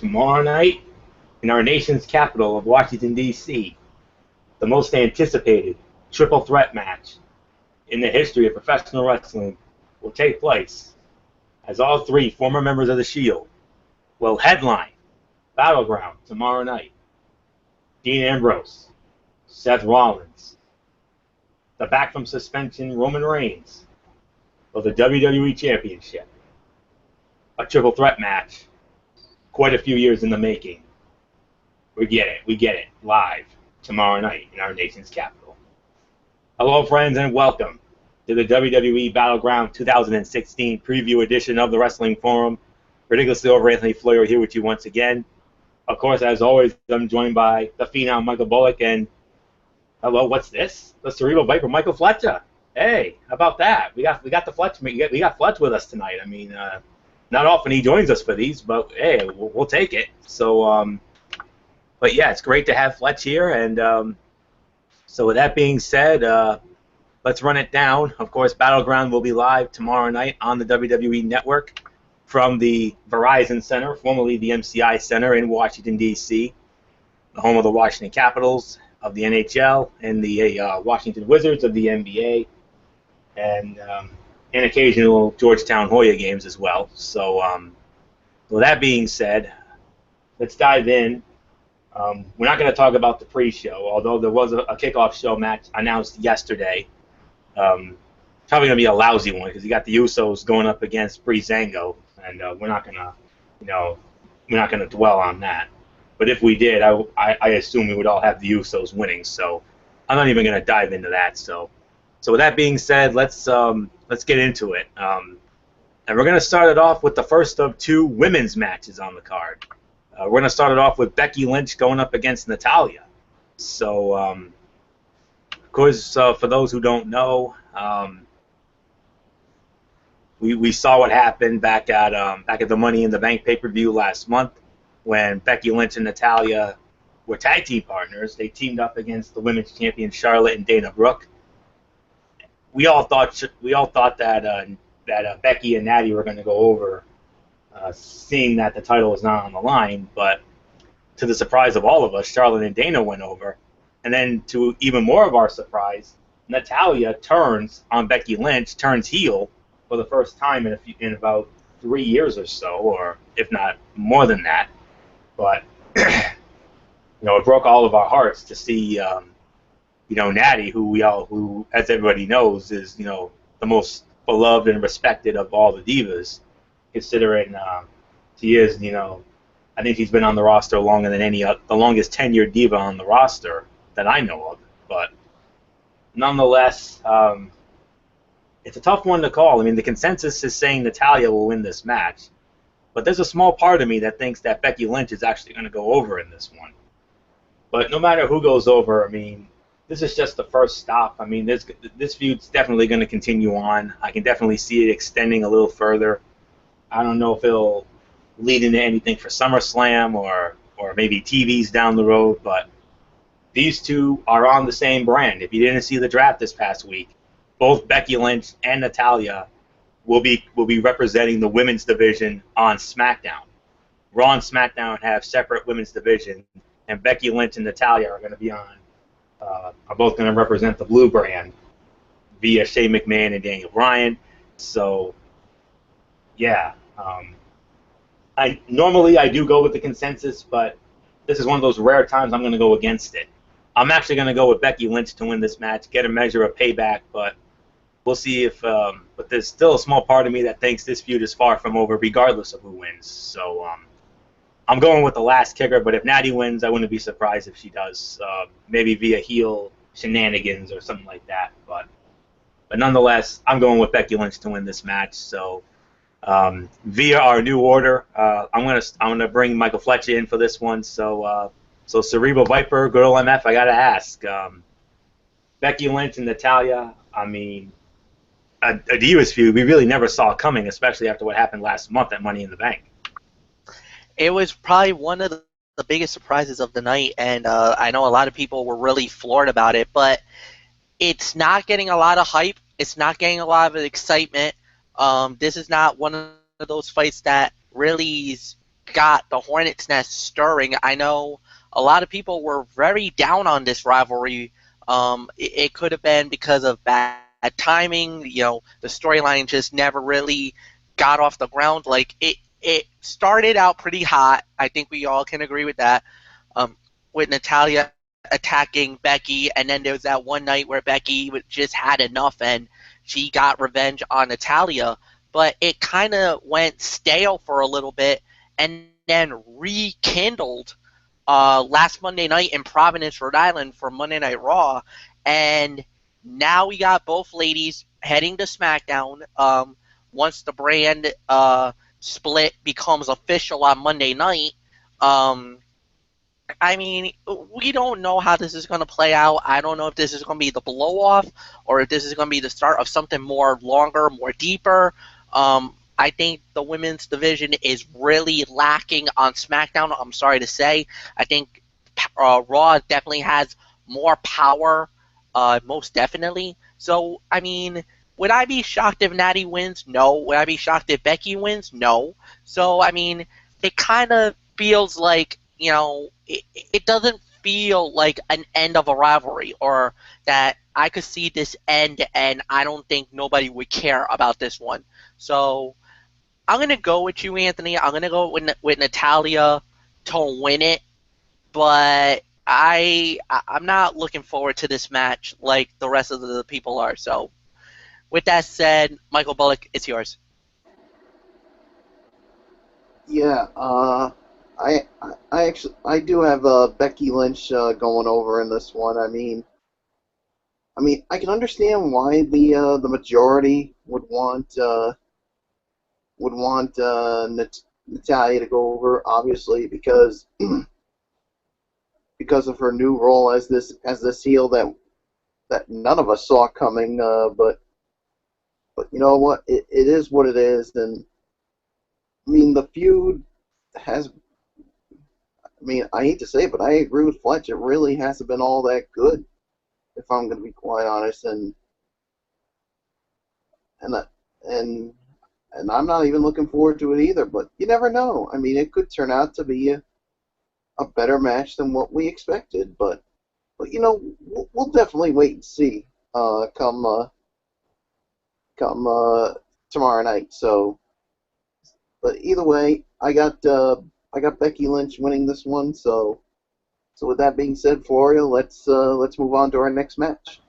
Tomorrow night, in our nation's capital of Washington, D.C., the most anticipated triple threat match in the history of professional wrestling will take place as all three former members of the Shield will headline Battleground tomorrow night. Dean Ambrose, Seth Rollins, the back from suspension Roman Reigns for the WWE Championship. A triple threat match, quite a few years in the making. We get it, live tomorrow night in our nation's capital. Hello, friends, and welcome to the WWE Battleground 2016 preview edition of the Wrestling Forum. Ridiculously over Anthony Fleur here with you once again. Of course, as always, I'm joined by the Phenom Michael Bullock, and hello, what's this? The Cerebral Viper, Michael Fletcher. Hey, how about that? We got the Fletch. We got Fletch with us tonight. I mean, not often he joins us for these, but hey, we'll take it. So, but yeah, it's great to have Fletch here, and so with that being said, let's run it down. Of course, Battleground will be live tomorrow night on the WWE Network from the Verizon Center, formerly the MCI Center in Washington, D.C., the home of the Washington Capitals of the NHL and the Washington Wizards of the NBA, and occasional Georgetown Hoya games as well. So with that being said, let's dive in. We're not going to talk about the pre-show, although there was a kickoff show match announced yesterday. Probably going to be a lousy one because you got the Usos going up against Breezango, and we're not going to dwell on that. But if we did, I assume we would all have the Usos winning. So I'm not even going to dive into that. So with that being said, let's get into it. And we're going to start it off with the first of two women's matches on the card. We're going to start it off with Becky Lynch going up against Natalya. So, of course, for those who don't know, we saw what happened back at the Money in the Bank pay-per-view last month when Becky Lynch and Natalya were tag team partners. They teamed up against the women's champion Charlotte and Dana Brooke. We all thought that Becky and Natty were going to go over, seeing that the title was not on the line. But to the surprise of all of us, Charlotte and Dana went over. And then to even more of our surprise, Natalya turns on Becky Lynch, turns heel for the first time in about 3 years or so, or if not more than that. But it broke all of our hearts to see Natty, who as everybody knows is the most beloved and respected of all the divas, considering she is I think she's been on the roster longer than the longest tenured diva on the roster that I know of. But nonetheless, it's a tough one to call. I mean, the consensus is saying Natalya will win this match, but there's a small part of me that thinks that Becky Lynch is actually going to go over in this one. But no matter who goes over, I mean, this is just the first stop. I mean, this feud's definitely going to continue on. I can definitely see it extending a little further. I don't know if it'll lead into anything for SummerSlam or maybe TVs down the road, but these two are on the same brand. If you didn't see the draft this past week, both Becky Lynch and Natalya will be representing the women's division on SmackDown. Raw and SmackDown have separate women's division, and Becky Lynch and Natalya are going to be are both going to represent the blue brand via Shane McMahon and Daniel Bryan. So, yeah. Normally I do go with the consensus, but this is one of those rare times I'm going to go against it. I'm actually going to go with Becky Lynch to win this match, get a measure of payback, but we'll see if. But there's still a small part of me that thinks this feud is far from over, regardless of who wins. So I'm going with the last kicker. But if Natty wins, I wouldn't be surprised if she does, maybe via heel shenanigans or something like that. But nonetheless, I'm going with Becky Lynch to win this match. So via our new order, I'm gonna bring Michael Fletcher in for this one. So Cerebral Viper, good old MF, I gotta ask, Becky Lynch and Natalya. I mean, a Divas feud we really never saw coming, especially after what happened last month at Money in the Bank. It was probably one of the biggest surprises of the night, and I know a lot of people were really floored about it, but it's not getting a lot of hype. It's not getting a lot of excitement. This is not one of those fights that really is got the Hornets' nest stirring. I know a lot of people were very down on this rivalry. It could have been because of bad timing. The storyline just never really got off the ground. Like it started out pretty hot. I think we all can agree with that. Um, with Natalia attacking Becky, and then there was that one night where Becky just had enough and she got revenge on Natalia. But it kind of went stale for a little bit, and then rekindled last Monday night in Providence, Rhode Island for Monday Night Raw, and now we got both ladies heading to SmackDown. Once the brand split becomes official on Monday night. Um, I mean, we don't know how this is going to play out. I don't know if this is going to be the blow off or if this is going to be the start of something more longer, more deeper. I think the women's division is really lacking on SmackDown. I'm sorry to say. I think Raw definitely has more power, most definitely. So, I mean, would I be shocked if Natty wins? No. Would I be shocked if Becky wins? No. So, I mean, it kind of feels like, it doesn't feel like an end of a rivalry, or that I could see this end and I don't think nobody would care about this one. So I'm going to go with you, Anthony. I'm going to go with Natalia to win it, but I'm not looking forward to this match like the rest of the people are. So with that said, Michael Bullock, it's yours. Yeah, I do have Becky Lynch going over in this one. I can understand why the majority would want Natalia to go over, obviously, because because of her new role as this heel that none of us saw coming. But you know what? It is what it is, and the feud has. I hate to say it, but I agree with Fletch. It really hasn't been all that good, if I'm going to be quite honest, and and and I'm not even looking forward to it either. But you never know. It could turn out to be a better match than what we expected. But we'll definitely wait and see. Come tomorrow night. So, but either way, I got Becky Lynch winning this one. So with that being said, Floria, let's move on to our next match.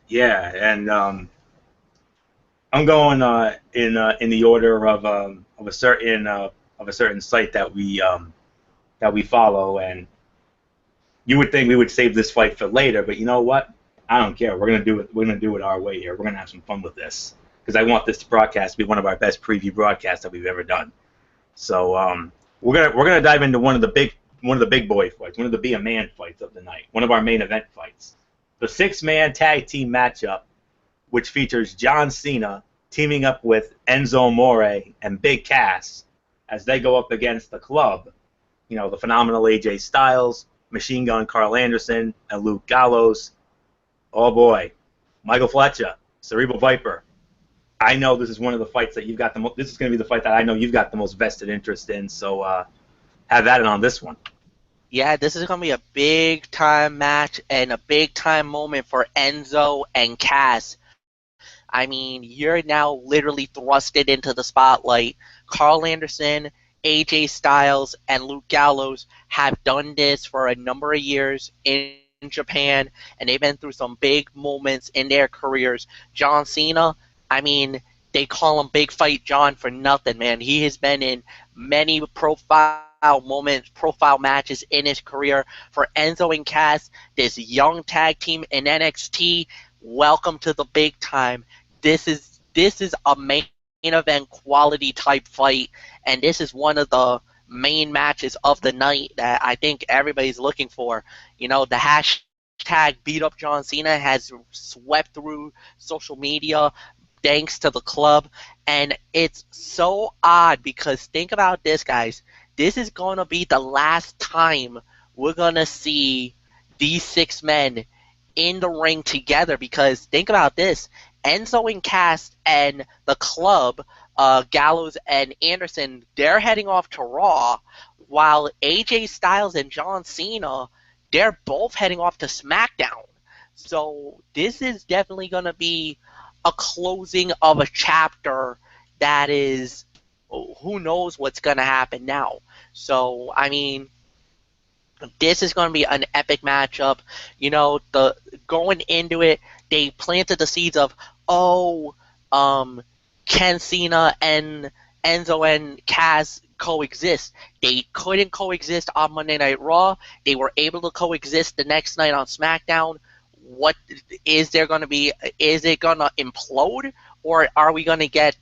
Yeah, and I'm going in the order of a certain site that we follow, and you would think we would save this fight for later, but you know what? I don't care. We're gonna do it. We're gonna do it our way here. We're gonna have some fun with this because I want this broadcast to be one of our best preview broadcasts that we've ever done. So we're gonna dive into one of the big boy fights, one of the be a man fights of the night, one of our main event fights, the 6-man tag team matchup, which features John Cena teaming up with Enzo Amore and Big Cass as they go up against the Club, the phenomenal AJ Styles, Machine Gun Carl Anderson, and Luke Gallows. Oh boy, Michael Fletcher, Cerebral Viper. I know this is one of the fights that you've got the most. This is going to be the fight that I know you've got the most vested interest in. So have at it on this one. Yeah, this is going to be a big time match and a big time moment for Enzo and Cass. You're now literally thrusted into the spotlight. Carl Anderson, AJ Styles, and Luke Gallows have done this for a number of years in Japan, and they've been through some big moments in their careers. John Cena, they call him Big Fight John for nothing, man. He has been in many profile moments, profile matches in his career. For Enzo and Cass, this young tag team in NXT, welcome to the big time. This is a main event quality type fight, and this is one of the main matches of the night that I think everybody's looking for. The hashtag Beat Up John Cena has swept through social media thanks to the Club, and it's so odd because think about this, guys. This is going to be the last time we're going to see these 6 men in the ring together, because think about this. Enzo and Cass and the Club Gallows and Anderson, they're heading off to Raw, while AJ Styles and John Cena, they're both heading off to SmackDown. So this is definitely going to be a closing of a chapter that is, who knows what's going to happen now. So, I mean, this is going to be an epic matchup. You know, the going into it, they planted the seeds of, oh, can Cena and Enzo and Cass coexist? They couldn't coexist on Monday Night Raw. They were able to coexist the next night on SmackDown. What is there going to be? Is it going to implode, or are we going to get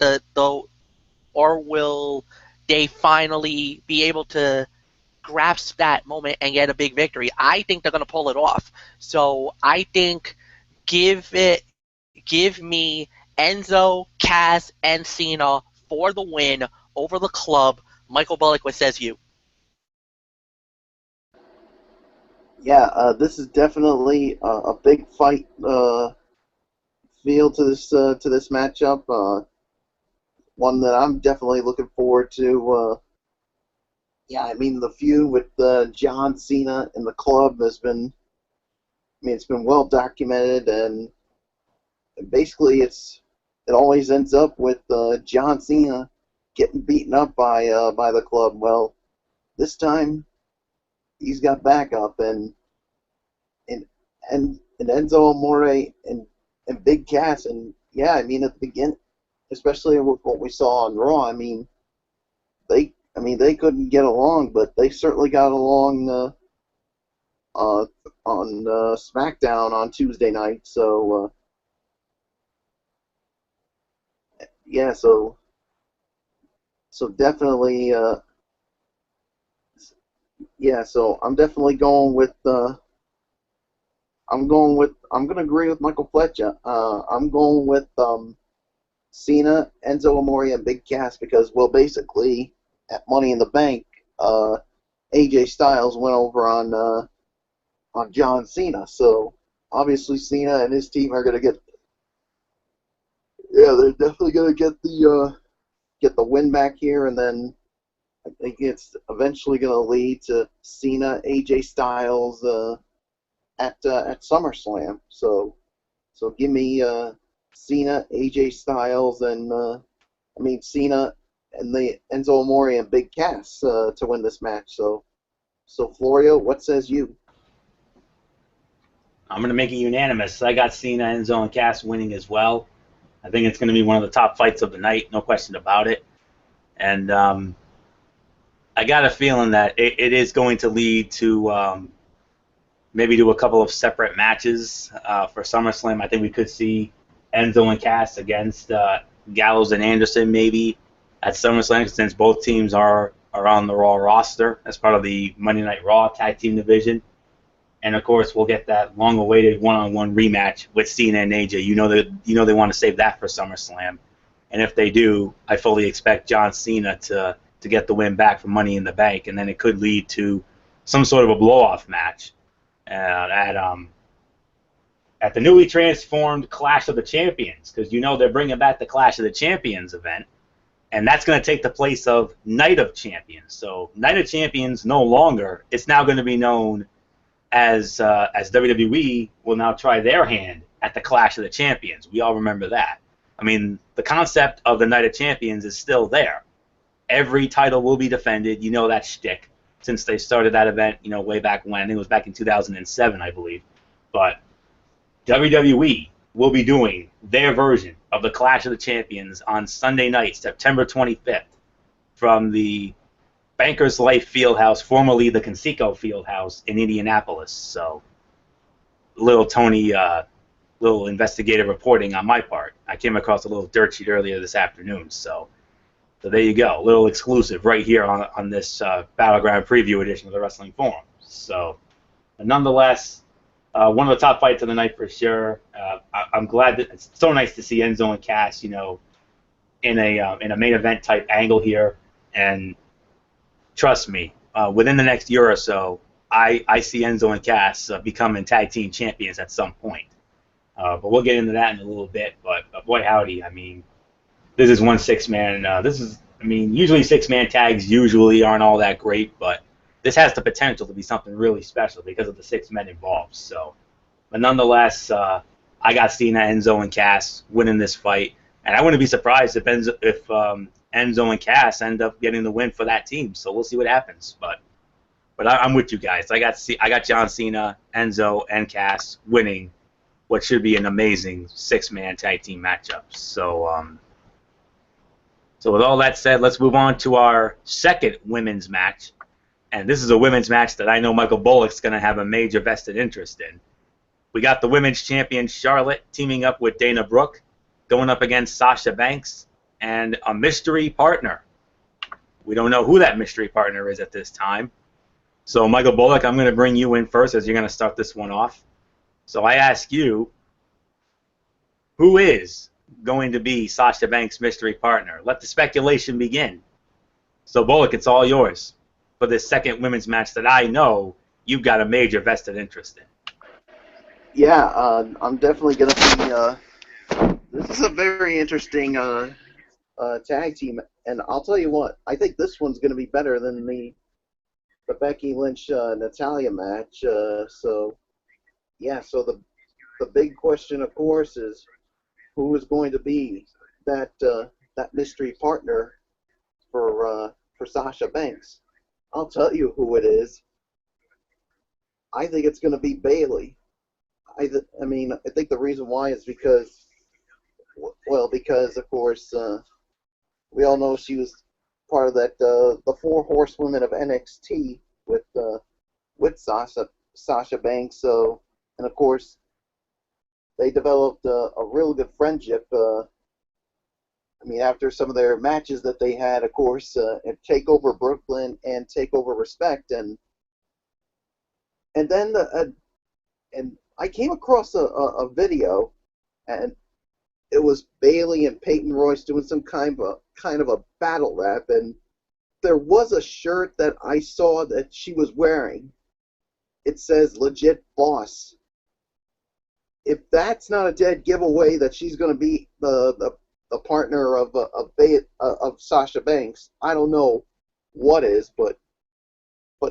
or will they finally be able to grasp that moment and get a big victory? I think they're going to pull it off. So I think give me Enzo, Cass, and Cena for the win over the club. Michael Bullock, what says you? Yeah, this is definitely a big fight feel to this matchup. One that I'm definitely looking forward to. Yeah, I mean the feud with John Cena and the club has been, I mean, it's been well documented, and basically it always ends up with John Cena getting beaten up by the club. Well, this time he's got backup, and Enzo Amore and Big Cass, and yeah, I mean at the beginning, especially with what we saw on Raw, they couldn't get along, but they certainly got along on SmackDown on Tuesday night. So yeah, so definitely yeah. So I'm definitely going with I'm going to agree with Michael Fletcher. I'm going with Cena, Enzo Amore, and Big Cass because, well, basically at Money in the Bank, AJ Styles went over on John Cena. So obviously Cena and his team are going to get, yeah, they're definitely going to get the win back here, and then I think it's eventually going to lead to Cena, AJ Styles at SummerSlam. So give me Cena, AJ Styles, and Cena and the Enzo Amore and Big Cass to win this match. So Florio, what says you? I'm going to make it unanimous. I got Cena, Enzo, and Cass winning as well. I think it's going to be one of the top fights of the night, no question about it. And I got a feeling that it is going to lead to maybe to a couple of separate matches for SummerSlam. I think we could see Enzo and Cass against Gallows and Anderson maybe at SummerSlam, since both teams are on the Raw roster as part of the Monday Night Raw tag team division. And of course, we'll get that long-awaited one-on-one rematch with Cena and AJ. You know they want to save that for SummerSlam, and if they do, I fully expect John Cena to get the win back for Money in the Bank, and then it could lead to some sort of a blow-off match at the newly transformed Clash of the Champions, because they're bringing back the Clash of the Champions event, and that's going to take the place of Night of Champions. So Night of Champions no longer. It's now going to be known as WWE will now try their hand at the Clash of the Champions. We all remember that. I mean, the concept of the Night of Champions is still there. Every title will be defended. You know that shtick since they started that event, way back when. I think it was back in 2007, I believe. But WWE will be doing their version of the Clash of the Champions on Sunday night, September 25th, from the Bankers Life Fieldhouse, formerly the Conseco Fieldhouse in Indianapolis. So, little investigative reporting on my part. I came across a little dirt sheet earlier this afternoon. So there you go, a little exclusive right here on this Battleground preview edition of the Wrestling Forum. So, nonetheless, one of the top fights of the night for sure. I'm glad that it's so nice to see Enzo and Cass, in a main event type angle here, and trust me, within the next year or so, I see Enzo and Cass becoming tag team champions at some point. But we'll get into that in a little bit. But boy, howdy, I mean, This is one six-man. I mean, usually six-man tags usually aren't all that great, but this has the potential to be something really special because of the 6 men involved. So, but nonetheless, I got Cena, Enzo, and Cass winning this fight, and I wouldn't be surprised if Enzo and Cass end up getting the win for that team. So we'll see what happens. But I'm with you guys. I got John Cena, Enzo, and Cass winning what should be an amazing 6-man tag team matchup. So with all that said, let's move on to our second women's match. And this is a women's match that I know Michael Bullock's going to have a major vested interest in. We got the women's champion Charlotte teaming up with Dana Brooke, going up against Sasha Banks and a mystery partner. We don't know who that mystery partner is at this time. So Michael Bullock, I'm going to bring you in first as you're going to start this one off. So I ask you, who is going to be Sasha Banks' mystery partner? Let the speculation begin. So Bullock, it's all yours for this second women's match that I know you've got a major vested interest in. Yeah, I'm definitely going to be. This is a very interesting tag team, and I'll tell you what, I think this one's going to be better than the Becky Lynch Natalia match. So the big question, of course, is who is going to be that mystery partner for Sasha Banks. I'll tell you who it is. I think it's going to be Bayley. I think the reason why is because of course we all know she was part of that the 4 horsewomen of NXT with Sasha Banks. So, and of course they developed a real good friendship. After some of their matches that they had, of course, at Takeover Brooklyn and Takeover Respect, and then and I came across a video, and it was Bayley and Peyton Royce doing some kind of a battle rap, and there was a shirt that I saw that she was wearing. It says "Legit Boss." If that's not a dead giveaway that she's going to be the partner of Sasha Banks, I don't know what is, but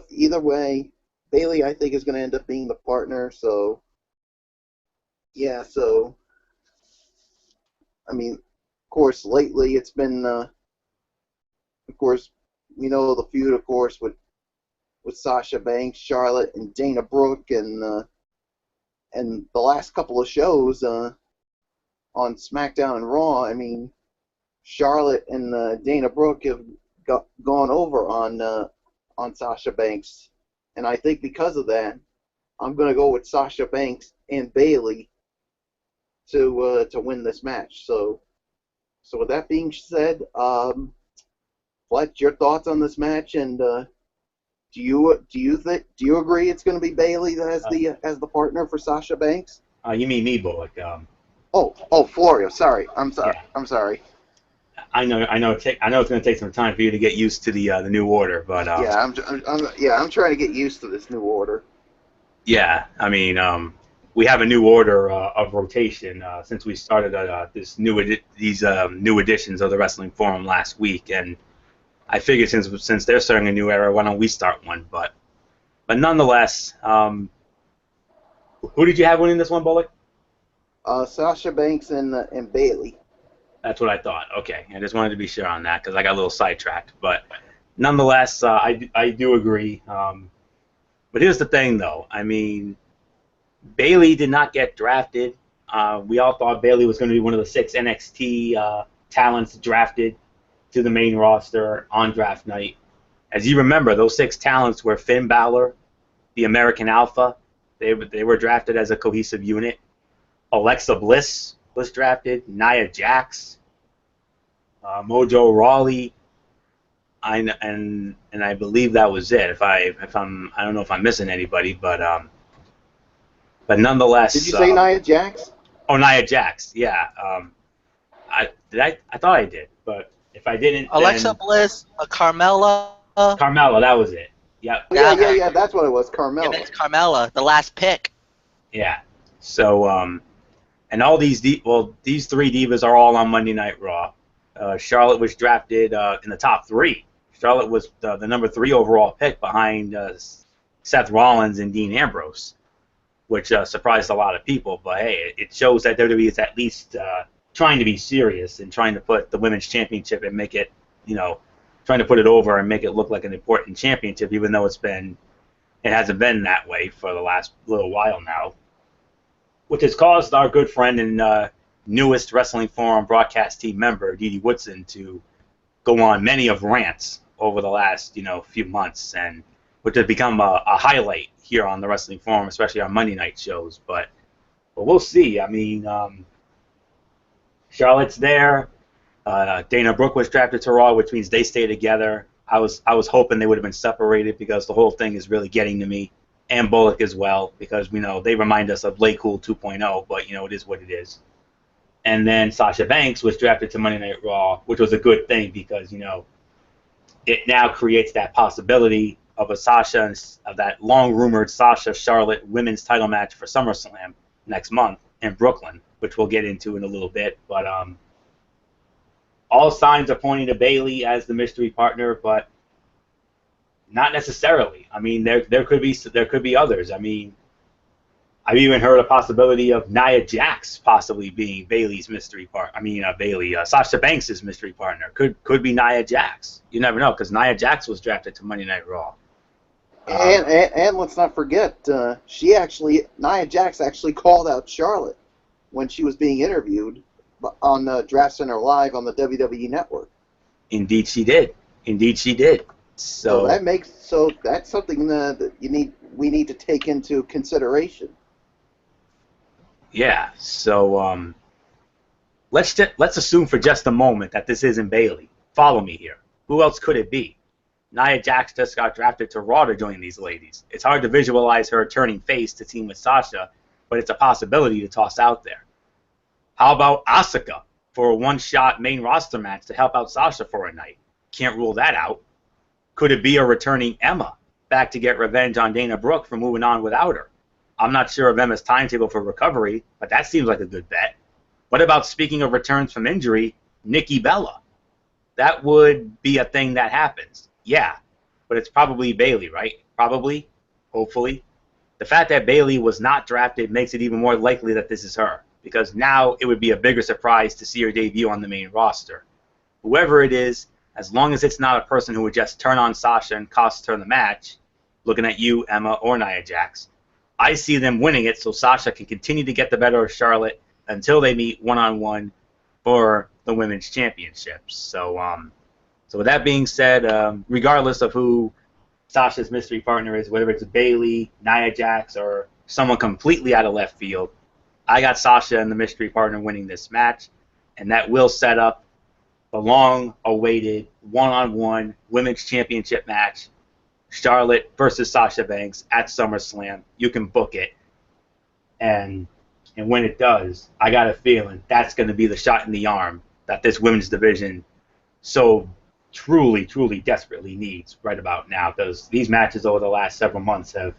either way, Bayley I think is going to end up being the partner. So yeah, of course lately it's been of course we know the feud, of course, with Sasha Banks, Charlotte, and Dana Brooke, and the last couple of shows on SmackDown and Raw, Charlotte and Dana Brooke have gone over on Sasha Banks, and I think because of that, I'm going to go with Sasha Banks and Bayley to win this match. So with that being said, Fletch, your thoughts on this match, and do you agree it's going to be Bayley as the partner for Sasha Banks? You mean me, Bullock? Florio. Sorry, I'm sorry. Yeah. I'm sorry. I know. It's going to take some time for you to get used to the new order, but I'm trying to get used to this new order. Yeah, we have a new order of rotation since we started these new editions of the Wrestling Forum last week, and I figured since they're starting a new era, why don't we start one? But nonetheless, who did you have winning this one, Bullock? Sasha Banks and Bayley. That's what I thought. Okay, I just wanted to be sure on that because I got a little sidetracked. But nonetheless, I do agree. But here's the thing, though. Bayley did not get drafted. We all thought Bayley was going to be one of the 6 NXT talents drafted to the main roster on draft night. As you remember, those 6 talents were Finn Balor, the American Alpha. They were drafted as a cohesive unit. Alexa Bliss was drafted. Nia Jax, Mojo Rawley, and I believe that was it. I don't know if I'm missing anybody, but nonetheless. Did you say Nia Jax? Oh, Nia Jax, yeah. I thought I did, but if I didn't, Alexa Bliss, Carmella. Carmella, that was it. Yep. Yeah. That's what it was, Carmella. And it's Carmella, the last pick. Yeah. So and all these 3 divas are all on Monday Night Raw. Charlotte was drafted in the top 3. Charlotte was the number 3 overall pick behind Seth Rollins and Dean Ambrose, which surprised a lot of people. But hey, it shows that WWE is at least trying to be serious and trying to put the women's championship and make it, trying to put it over and make it look like an important championship, even though it hasn't been that way for the last little while now, which has caused our good friend and newest Wrestling Forum broadcast team member, Dee Dee Woodson, to go on many of rants over the last, few months, and which has become a highlight here on the Wrestling Forum, especially on Monday night shows. But we'll see. I mean, Charlotte's there. Dana Brooke was drafted to Raw, which means they stay together. I was hoping they would have been separated because the whole thing is really getting to me, and Bullock as well, because they remind us of Lay Cool 2.0, but it is what it is. And then Sasha Banks was drafted to Monday Night Raw, which was a good thing because it now creates that possibility of that long rumored Sasha Charlotte women's title match for SummerSlam next month in Brooklyn, which we'll get into in a little bit. But all signs are pointing to Bayley as the mystery partner, but not necessarily. I mean, there could be others. I mean, I've even heard a possibility of Nia Jax possibly being Bayley's mystery partner. I mean, Sasha Banks' mystery partner could be Nia Jax. You never know, because Nia Jax was drafted to Monday Night Raw. And let's not forget, Nia Jax actually called out Charlotte when she was being interviewed on Draft Center Live on the WWE Network. Indeed, she did. So that's something that we need to take into consideration. Yeah. So let's assume for just a moment that this isn't Bayley. Follow me here. Who else could it be? Nia Jax just got drafted to Raw to join these ladies. It's hard to visualize her turning face to team with Sasha, but it's a possibility to toss out there. How about Asuka for a one-shot main roster match to help out Sasha for a night? Can't rule that out. Could it be a returning Emma back to get revenge on Dana Brooke for moving on without her? I'm not sure of Emma's timetable for recovery, but that seems like a good bet. What about, speaking of returns from injury, Nikki Bella? That would be a thing that happens. Yeah, but it's probably Bayley, right? Probably, hopefully. The fact that Bayley was not drafted makes it even more likely that this is her, because now it would be a bigger surprise to see her debut on the main roster. Whoever it is, as long as it's not a person who would just turn on Sasha and cost her the match, looking at you, Emma, or Nia Jax, I see them winning it so Sasha can continue to get the better of Charlotte until they meet one-on-one for the Women's Championships. So with that being said, regardless of who Sasha's mystery partner is, whether it's Bayley, Nia Jax, or someone completely out of left field, I got Sasha and the mystery partner winning this match, and that will set up the long-awaited one-on-one Women's Championship match, Charlotte versus Sasha Banks at SummerSlam. You can book it, and when it does, I got a feeling that's going to be the shot in the arm that this women's division so truly, truly desperately needs right about now, because these matches over the last several months a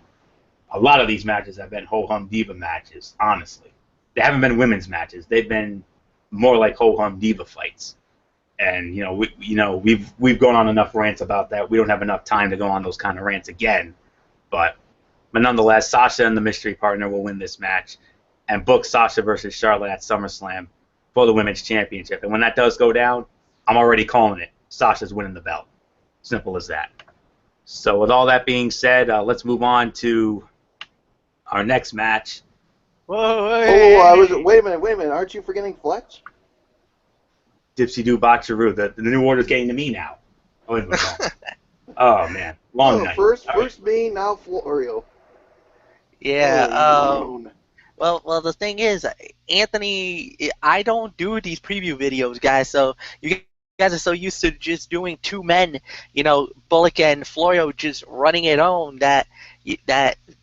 lot of these matches have been ho-hum diva matches, honestly. They haven't been women's matches. They've been more like ho-hum diva fights. And, we've gone on enough rants about that. We don't have enough time to go on those kind of rants again. But nonetheless, Sasha and the mystery partner will win this match and book Sasha versus Charlotte at SummerSlam for the Women's Championship. And when that does go down, I'm already calling it. Sasha's winning the belt. Simple as that. So with all that being said, let's move on to our next match. Whoa, wait a minute. Aren't you forgetting Fletch? Dipsy-doo Botcharoo. The new order's getting to me now. Oh, man. Long night. First me, now Florio. Yeah, well, the thing is, Anthony, I don't do these preview videos, guys, so you guys are so used to just doing two men, Bullock and Florio just running it on, that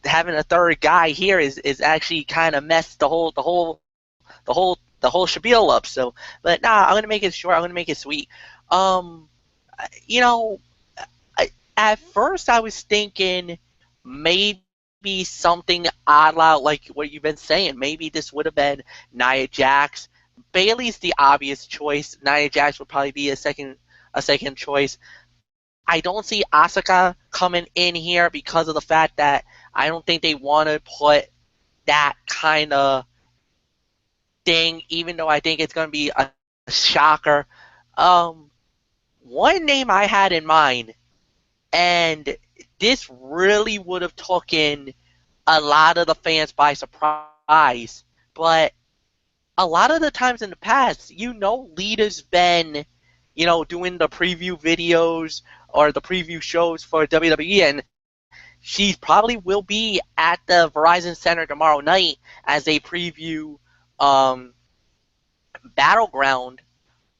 having a third guy here is actually kind of messed the whole spiel up. So, but nah, I'm gonna make it short. I'm gonna make it sweet. At first I was thinking maybe something odd like what you've been saying. Maybe this would have been Nia Jax Bailey's the obvious choice. Nia Jax would probably be a second choice. I don't see Asuka coming in here because of the fact that I don't think they want to put that kind of thing, even though I think it's going to be a shocker. One name I had in mind, and this really would have taken a lot of the fans by surprise, but a lot of the times in the past, Lita's been, doing the preview videos or the preview shows for WWE, and she probably will be at the Verizon Center tomorrow night as they preview Battleground.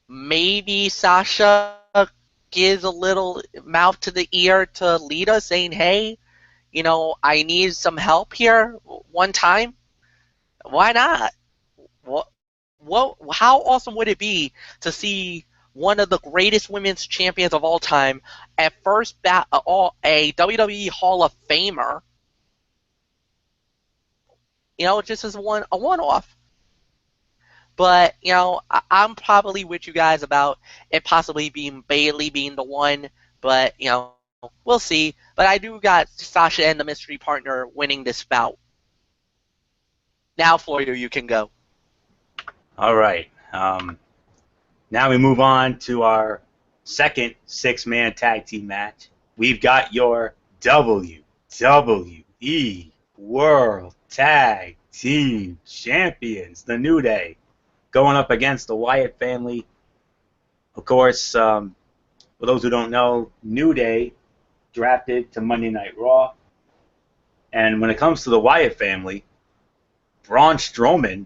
Maybe Sasha gives a little mouth to the ear to Lita saying, hey, I need some help here one time. Why not? How awesome would it be to see one of the greatest women's champions of all time, at first a WWE Hall of Famer, just as a one-off. But, I'm probably with you guys about it possibly being Bailey being the one, but, we'll see. But I do got Sasha and the mystery partner winning this bout. Now, Florio, you can go. All right. Now we move on to our second six-man tag team match. We've got your WWE World Tag Team Champions, the New Day, going up against the Wyatt family. Of course, for those who don't know, New Day drafted to Monday Night Raw. And when it comes to the Wyatt family, Braun Strowman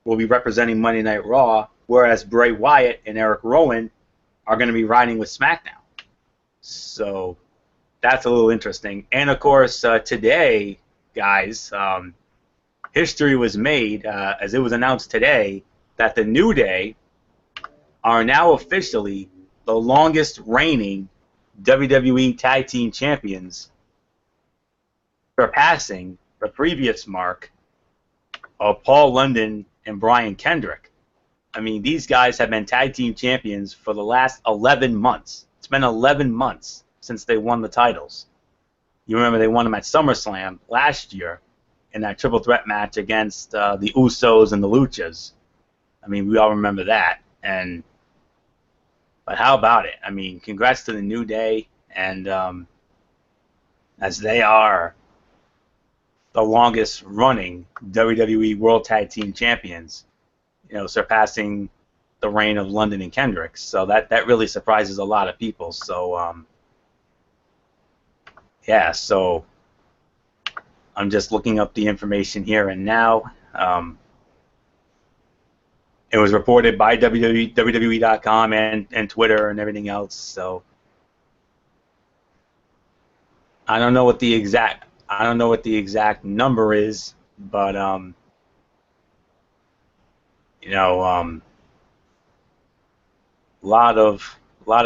will be representing Monday Night Raw, whereas Bray Wyatt and Eric Rowan are going to be riding with SmackDown. So that's a little interesting. And, of course, today, guys, history was made, as it was announced today, that the New Day are now officially the longest reigning WWE Tag Team Champions, surpassing the previous mark of Paul London and Brian Kendrick. I mean, these guys have been tag team champions for the last 11 months. It's been 11 months since they won the titles. You remember they won them at SummerSlam last year in that triple threat match against the Usos and the Luchas. I mean, we all remember that. But how about it? I mean, congrats to the New Day, and as they are the longest running WWE World Tag Team Champions, surpassing the reign of London and Kendrick. So that really surprises a lot of people. So, yeah, so I'm just looking up the information here and now. It was reported by WWE.com and Twitter and everything else. So I don't know what the exact number is, but a lot of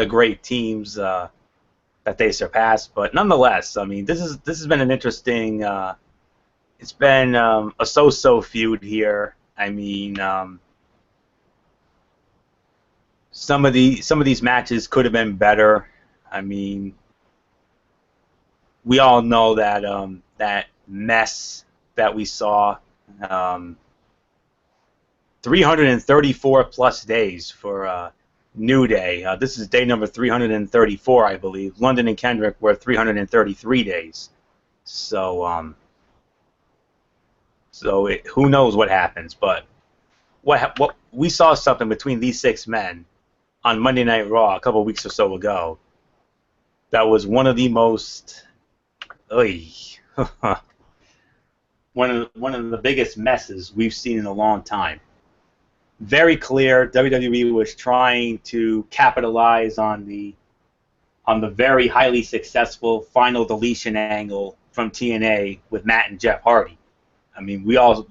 great teams that they surpassed. But nonetheless, I mean, this has been an interesting. It's been a so-so feud here. I mean, some of these matches could have been better. I mean, we all know that that mess that we saw. 334 plus days for New Day. This is day number 334, I believe. London and Kendrick were 333 days. So, who knows what happens? But what we saw something between these six men on Monday Night Raw a couple of weeks or so ago. That was one of the most, one of the biggest messes we've seen in a long time. Very clear, WWE was trying to capitalize on the very highly successful final deletion angle from TNA with Matt and Jeff Hardy. I mean, we've all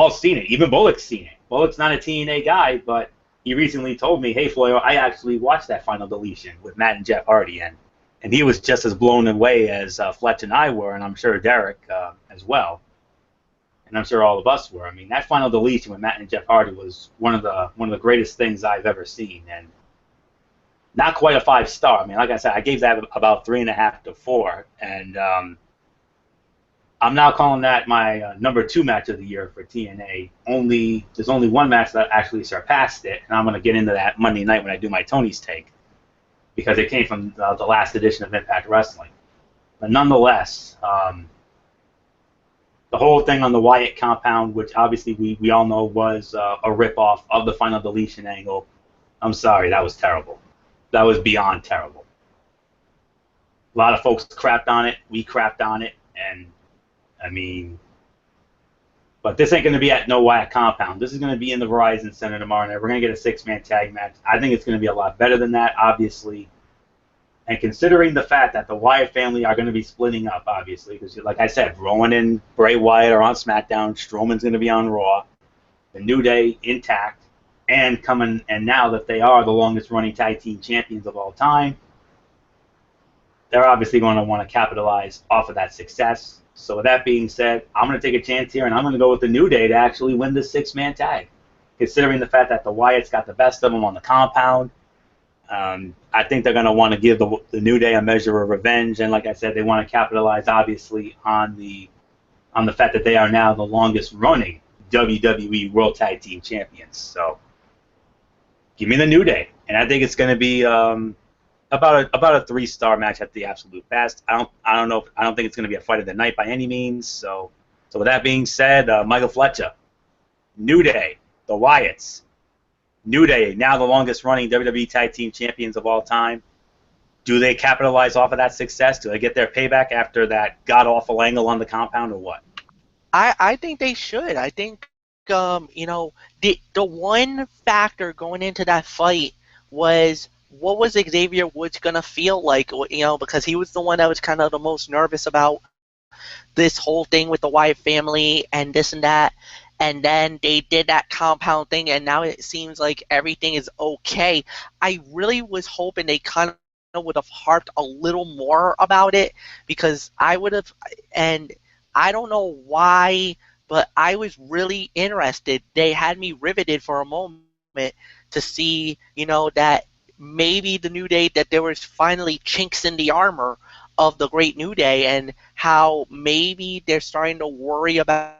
seen it. Even Bullock's seen it. Bullock's not a TNA guy, but he recently told me, "Hey, Floyo, I actually watched that final deletion with Matt and Jeff Hardy, and he was just as blown away as Fletch and I were, and I'm sure Derek as well." and I'm sure all of us were. I mean, that final deletion with Matt and Jeff Hardy was one of the greatest things I've ever seen, and not quite a 5-star. I mean, like I said, I gave that about 3.5 to 4, and I'm now calling that my number 2 match of the year for TNA. There's only one match that actually surpassed it, and I'm going to get into that Monday night when I do my Tony's take, because it came from the last edition of Impact Wrestling. But nonetheless, the whole thing on the Wyatt compound, which obviously we all know was a ripoff of the final deletion angle, I'm sorry, that was terrible. That was beyond terrible. A lot of folks crapped on it. We crapped on it, and I mean, but this ain't going to be at No Wyatt Compound. This is going to be in the Verizon Center tomorrow night. We're going to get a 6-man tag match. I think it's going to be a lot better than that, obviously. And considering the fact that the Wyatt family are going to be splitting up, obviously, because like I said, Rowan and Bray Wyatt are on SmackDown. Strowman's going to be on Raw. The New Day intact, and now that they are the longest-running tag team champions of all time, they're obviously going to want to capitalize off of that success. So with that being said, I'm going to take a chance here, and I'm going to go with the New Day to actually win this 6-man tag, considering the fact that the Wyatts got the best of them on the compound. I think they're going to want to give the New Day a measure of revenge, and like I said, they want to capitalize, obviously, on the fact that they are now the longest-running WWE World Tag Team Champions. So give me the New Day, and I think it's going to be about a 3-star match at the absolute best. I don't think it's going to be a fight of the night by any means. So with that being said, Michael Fletcher, New Day, the Wyatts, New Day, now the longest-running WWE Tag Team Champions of all time. Do they capitalize off of that success? Do they get their payback after that god-awful angle on the compound, or what? I think they should. I think, the one factor going into that fight was, what was Xavier Woods going to feel like, because he was the one that was kind of the most nervous about this whole thing with the Wyatt family and this and that. And then they did that compound thing, and now it seems like everything is okay. I really was hoping they kind of would have harped a little more about it, because I would have, and I don't know why, but I was really interested. They had me riveted for a moment to see, that maybe the New Day, that there was finally chinks in the armor of the Great New Day, and how maybe they're starting to worry about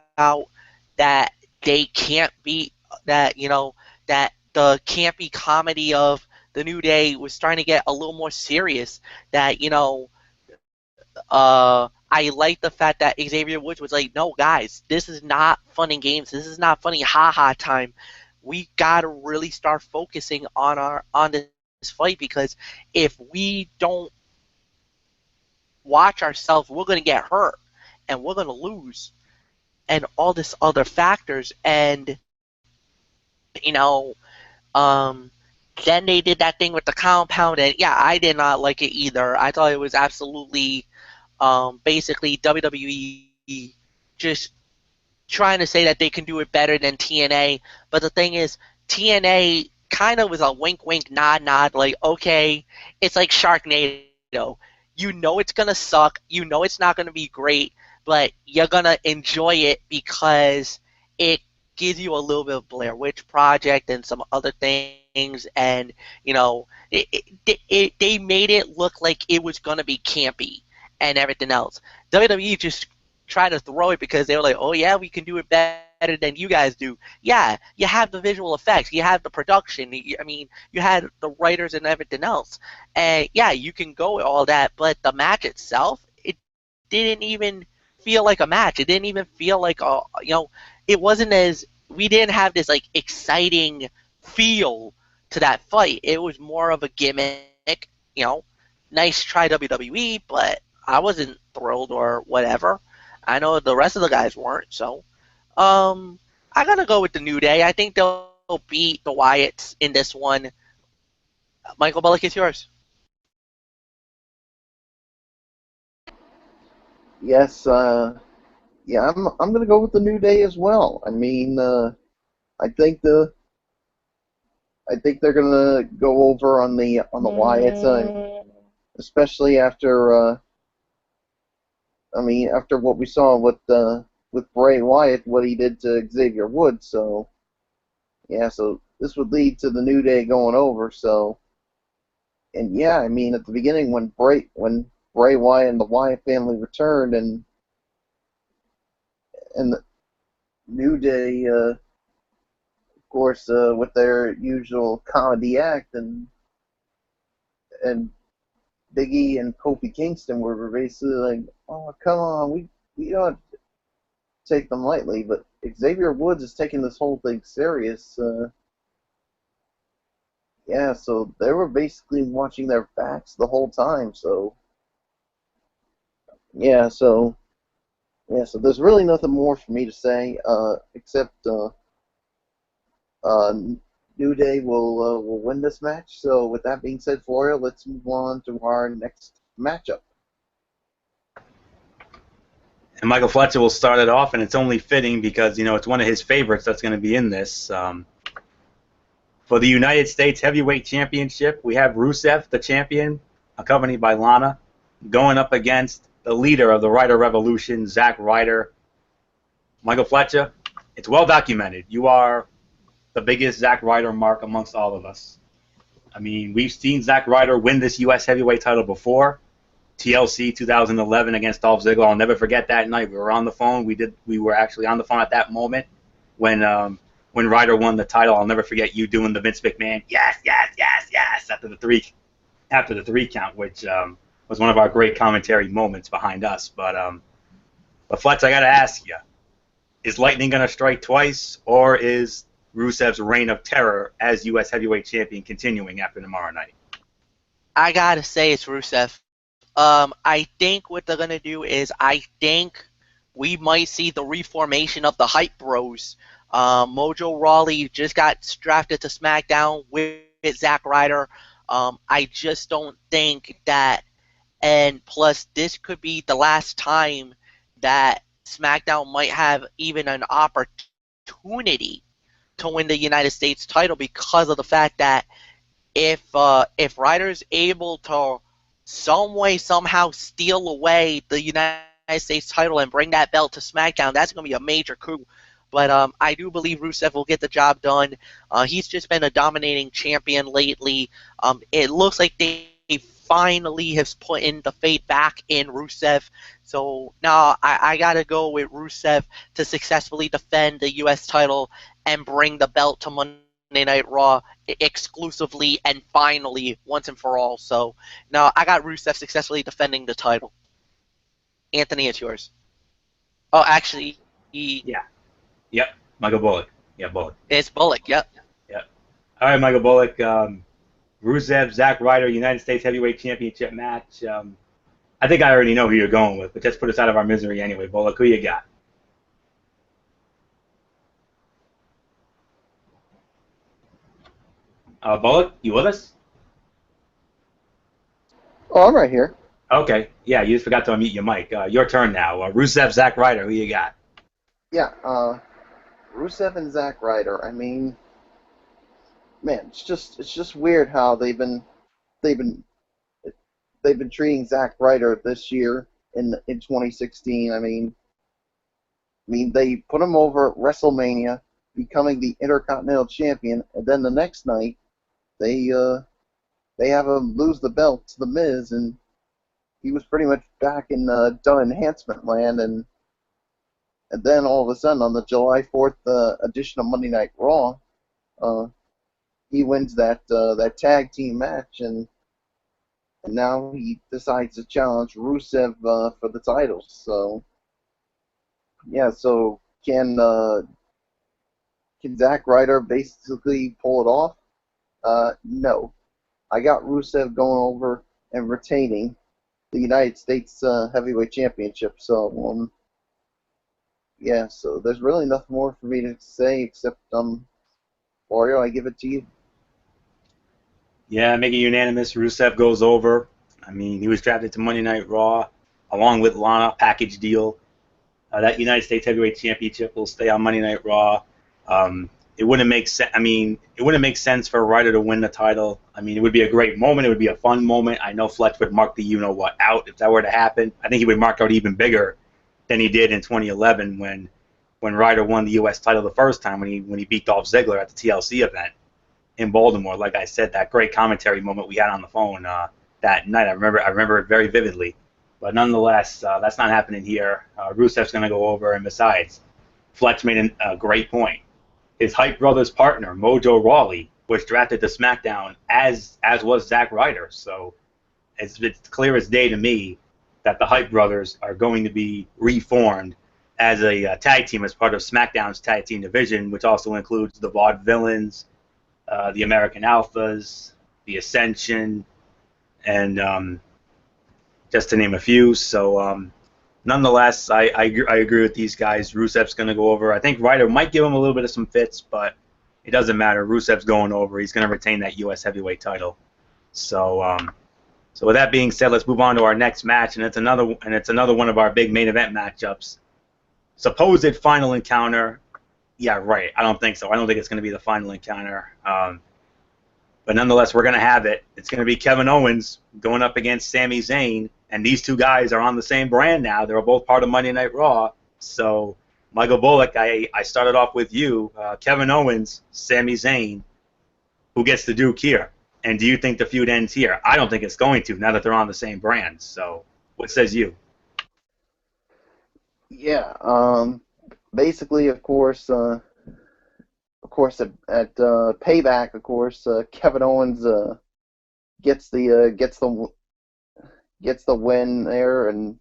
that they can't be, that the campy comedy of the New Day was starting to get a little more serious. That I like the fact that Xavier Woods was like, no guys, this is not fun and games. This is not funny ha-ha time. We gotta really start focusing on this fight, because if we don't watch ourselves, we're gonna get hurt and we're gonna lose, and all this other factors. And then they did that thing with the compound, and yeah, I did not like it either. I thought it was absolutely basically WWE just trying to say that they can do it better than TNA. But the thing is, TNA kind of was a wink wink nod nod, like, okay, it's like Sharknado. It's gonna suck, it's not gonna be great, but you're gonna enjoy it because it gives you a little bit of Blair Witch Project and some other things, and they made it look like it was gonna be campy and everything else. WWE just tried to throw it because they were like, oh yeah, we can do it better than you guys do. Yeah, you have the visual effects, you have the production, you had the writers and everything else, and yeah, you can go with all that, but the match itself, it didn't even feel like a match. It didn't even feel like it wasn't we didn't have this like exciting feel to that fight. It was more of a gimmick, nice try WWE, but I wasn't thrilled or whatever. I know the rest of the guys weren't, so I'm gonna go with the New Day. I think they'll beat the Wyatts in this one. Michael Bullock, it's yours. Yes, yeah, I'm gonna go with the New Day as well. I think they're gonna go over on the Wyatts, especially after after what we saw with with Bray Wyatt what he did to Xavier Woods. So yeah, so this would lead to the New Day going over. So, and yeah, I mean at the beginning when Bray Wyatt and the Wyatt family returned, and the New Day, of course, with their usual comedy act, and Big E and Kofi Kingston were basically like, "Oh, come on, we don't take them lightly." But Xavier Woods is taking this whole thing serious. Yeah, so they were basically watching their backs the whole time. So yeah, so there's really nothing more for me to say, except uh, New Day will win this match. So with that being said, Florio, let's move on to our next matchup. And Michael Fletcher will start it off, and it's only fitting because, it's one of his favorites that's going to be in this. For the United States Heavyweight Championship, we have Rusev, the champion, accompanied by Lana, going up against the leader of the Ryder Revolution, Zack Ryder. Michael Fletcher, it's well documented. You are the biggest Zack Ryder mark amongst all of us. I mean, we've seen Zack Ryder win this U.S. heavyweight title before. TLC 2011 against Dolph Ziggler. I'll never forget that night. We were on the phone. We were actually on the phone at that moment when Ryder won the title. I'll never forget you doing the Vince McMahon yes, yes, yes, yes after the three count, which was one of our great commentary moments behind us. But Fletch, I got to ask you, is lightning going to strike twice, or is Rusev's reign of terror as U.S. heavyweight champion continuing after tomorrow night? I gotta say it's Rusev. I think what they're gonna do is I think we might see the reformation of the Hype Bros. Mojo Rawley just got drafted to SmackDown with Zack Ryder. I just don't think that, and plus this could be the last time that SmackDown might have even an opportunity to win the United States title because of the fact that if Ryder's able to some way somehow steal away the United States title and bring that belt to SmackDown, that's going to be a major coup. But I do believe Rusev will get the job done. He's just been a dominating champion lately. It looks like they finally have put in the faith back in Rusev. So now I got to go with Rusev to successfully defend the U.S. title and bring the belt to Monday Night Raw exclusively and finally once and for all. So now I got Rusev successfully defending the title. Anthony, it's yours. Oh, actually, Yeah. Yep. Michael Bullock. Yeah, Bullock. It's Bullock. Yep. Yep. All right, Michael Bullock. Rusev, Zack Ryder, United States Heavyweight Championship match. I think I already know who you're going with, but just put us out of our misery anyway. Bullock, who you got? Bullock, you with us? Oh, I'm right here. Okay. Yeah, you just forgot to unmute your mic. Your turn now. Rusev, Zack Ryder, who you got? Yeah, Rusev and Zack Ryder. I mean, man, it's just weird how they've been treating Zack Ryder this year in 2016. I mean, they put him over at WrestleMania, becoming the Intercontinental Champion, and then the next night they have him lose the belt to The Miz, and he was pretty much back in Dunn Enhancement Land, and then all of a sudden on the July 4th edition of Monday Night Raw, he wins that tag team match, and now he decides to challenge Rusev for the titles. So yeah, so can Zack Ryder basically pull it off? No. I got Rusev going over and retaining the United States Heavyweight Championship. So yeah, so there's really nothing more for me to say except Oreo, I give it to you. Yeah, make it unanimous. Rusev goes over. I mean, he was drafted to Monday Night Raw along with Lana, package deal. That United States Heavyweight Championship will stay on Monday Night Raw. It wouldn't make sense. I mean, it wouldn't make sense for Ryder to win the title. I mean, it would be a great moment. It would be a fun moment. I know Fletch would mark the you-know-what out if that were to happen. I think he would mark out even bigger than he did in 2011 when Ryder won the U.S. title the first time when he beat Dolph Ziggler at the TLC event in Baltimore. Like I said, that great commentary moment we had on the phone that night, I remember it very vividly. But nonetheless, that's not happening here. Rusev's going to go over, and besides, Fletch made a great point. His Hype Brothers partner, Mojo Rawley, was drafted to SmackDown as was Zack Ryder. So it's clear as day to me that the Hype Brothers are going to be reformed as a tag team as part of SmackDown's tag team division, which also includes the Vaudevillains, the American Alphas, the Ascension, and just to name a few. So nonetheless, I agree with these guys. Rusev's going to go over. I think Ryder might give him a little bit of some fits, but it doesn't matter. Rusev's going over. He's going to retain that U.S. heavyweight title. So so with that being said, let's move on to our next match, and it's another one of our big main event matchups. Supposed final encounter. Yeah, right. I don't think so. I don't think it's going to be the final encounter. But nonetheless, we're going to have it. It's going to be Kevin Owens going up against Sami Zayn, and these two guys are on the same brand now. They're both part of Monday Night Raw. So, Michael Bullock, I started off with you. Kevin Owens, Sami Zayn, who gets the Duke here? And do you think the feud ends here? I don't think it's going to, now that they're on the same brand. So, what says you? Yeah. Basically, of course, at Payback, of course, Kevin Owens gets the win there, and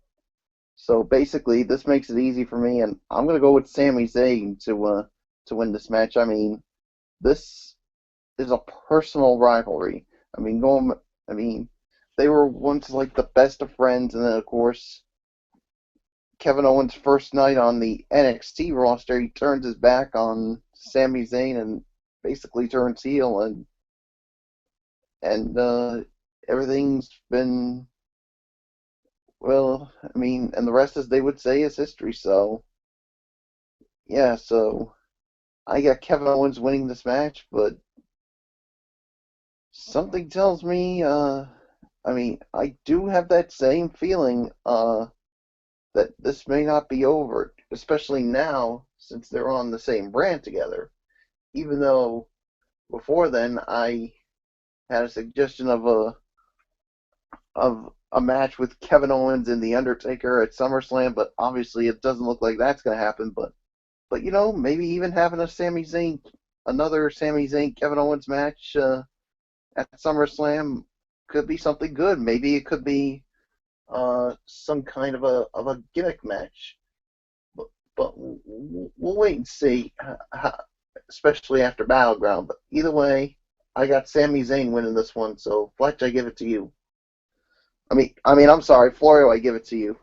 so basically this makes it easy for me, and I'm gonna go with Sami Zayn to win this match. I mean, this is a personal rivalry. I mean, they were once like the best of friends, and then of course, Kevin Owens' first night on the NXT roster, he turns his back on Sami Zayn and basically turns heel, and everything's been, well, I mean, and the rest, as they would say, is history. So yeah, so I got Kevin Owens winning this match, but something tells me, I do have that same feeling that this may not be over, especially now since they're on the same brand together. Even though before then I had a suggestion of a match with Kevin Owens and The Undertaker at SummerSlam, but obviously it doesn't look like that's going to happen. But maybe even having another Sami Zayn Kevin Owens match at SummerSlam could be something good. Maybe it could be some kind of a gimmick match. But we'll wait and see, especially after Battleground. But either way, I got Sami Zayn winning this one. So Fletch, I give it to you. I'm sorry, Florio, I give it to you.